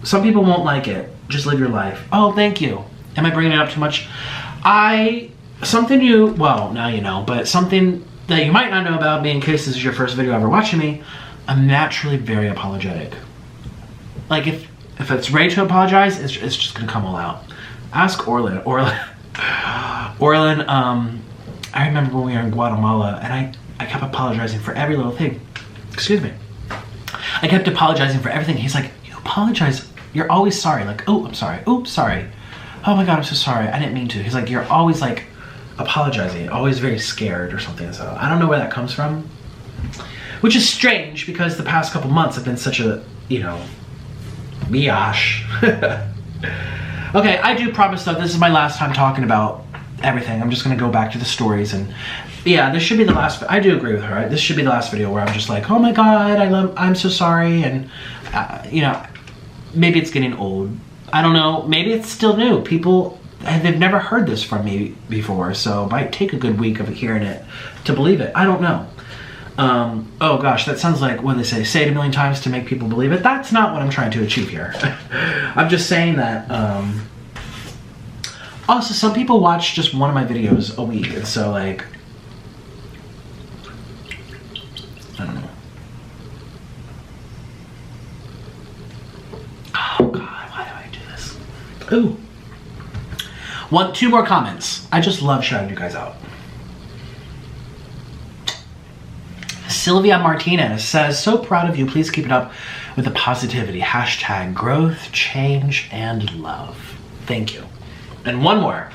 Some people won't like it. Just live your life. Oh, thank you. Am I bringing it up too much? Something now you know, but something that you might not know about me in case this is your first video ever watching me, I'm naturally very apologetic. Like if it's ready to apologize, it's just gonna come all out. Ask Orlin. Orlin, I remember when we were in Guatemala and I kept apologizing for every little thing. Excuse me. I kept apologizing for everything. He's like, you apologize. You're always sorry. Like, oh, I'm sorry. Oops, sorry. Oh my God, I'm so sorry. I didn't mean to. He's like, you're always like apologizing, always very scared or something. So I don't know where that comes from, which is strange because the past couple months have been such a, biatch. Okay, I do promise though, this is my last time talking about everything. I'm just gonna go back to the stories and yeah, this should be the last. I do agree with her. Right? This should be the last video where I'm just like, oh my God, I'm so sorry, and maybe it's getting old. I don't know. Maybe it's still new. People, they've never heard this from me before, so it might take a good week of hearing it to believe it. I don't know. Oh gosh, that sounds like what they say it a million times to make people believe it. That's not what I'm trying to achieve here. I'm just saying that. Also, some people watch just one of my videos a week, and so like, I don't know. Oh God, why do I do this? Ooh. Two more comments. I just love shouting you guys out. Sylvia Martinez says, so proud of you. Please keep it up with the positivity. Hashtag growth, change, and love. Thank you. And one more.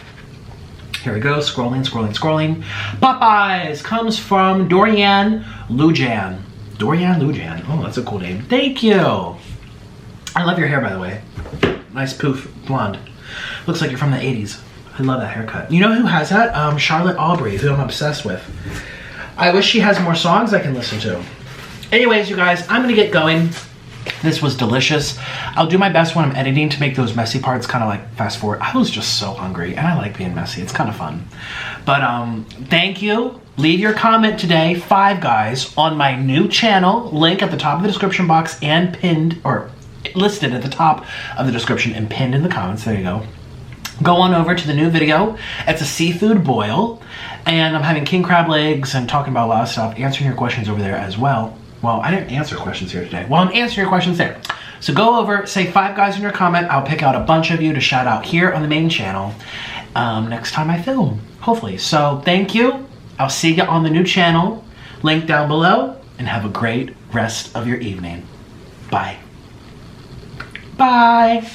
Here we go, scrolling. Popeyes comes from Dorian Lujan. Oh, that's a cool name. Thank you. I love your hair, by the way. Nice poof blonde. Looks like you're from the 80s. I love that haircut. You know who has that? Charlotte Aubrey, who I'm obsessed with. I wish she has more songs I can listen to. Anyways, you guys, I'm gonna get going. This was delicious. I'll do my best when I'm editing to make those messy parts kind of like fast forward. I was just so hungry and I like being messy. It's kind of fun. But thank you. Leave your comment today, Five Guys, on my new channel. Link at the top of the description box and pinned, or listed at the top of the description and pinned in the comments. There you go. Go on over to the new video. It's a seafood boil. And I'm having king crab legs and talking about a lot of stuff, answering your questions over there as well. Well, I didn't answer questions here today. Well, I'm answering your questions there. So go over, say Five Guys in your comment. I'll pick out a bunch of you to shout out here on the main channel next time I film, hopefully. So thank you. I'll see you on the new channel. Link down below. And have a great rest of your evening. Bye. Bye.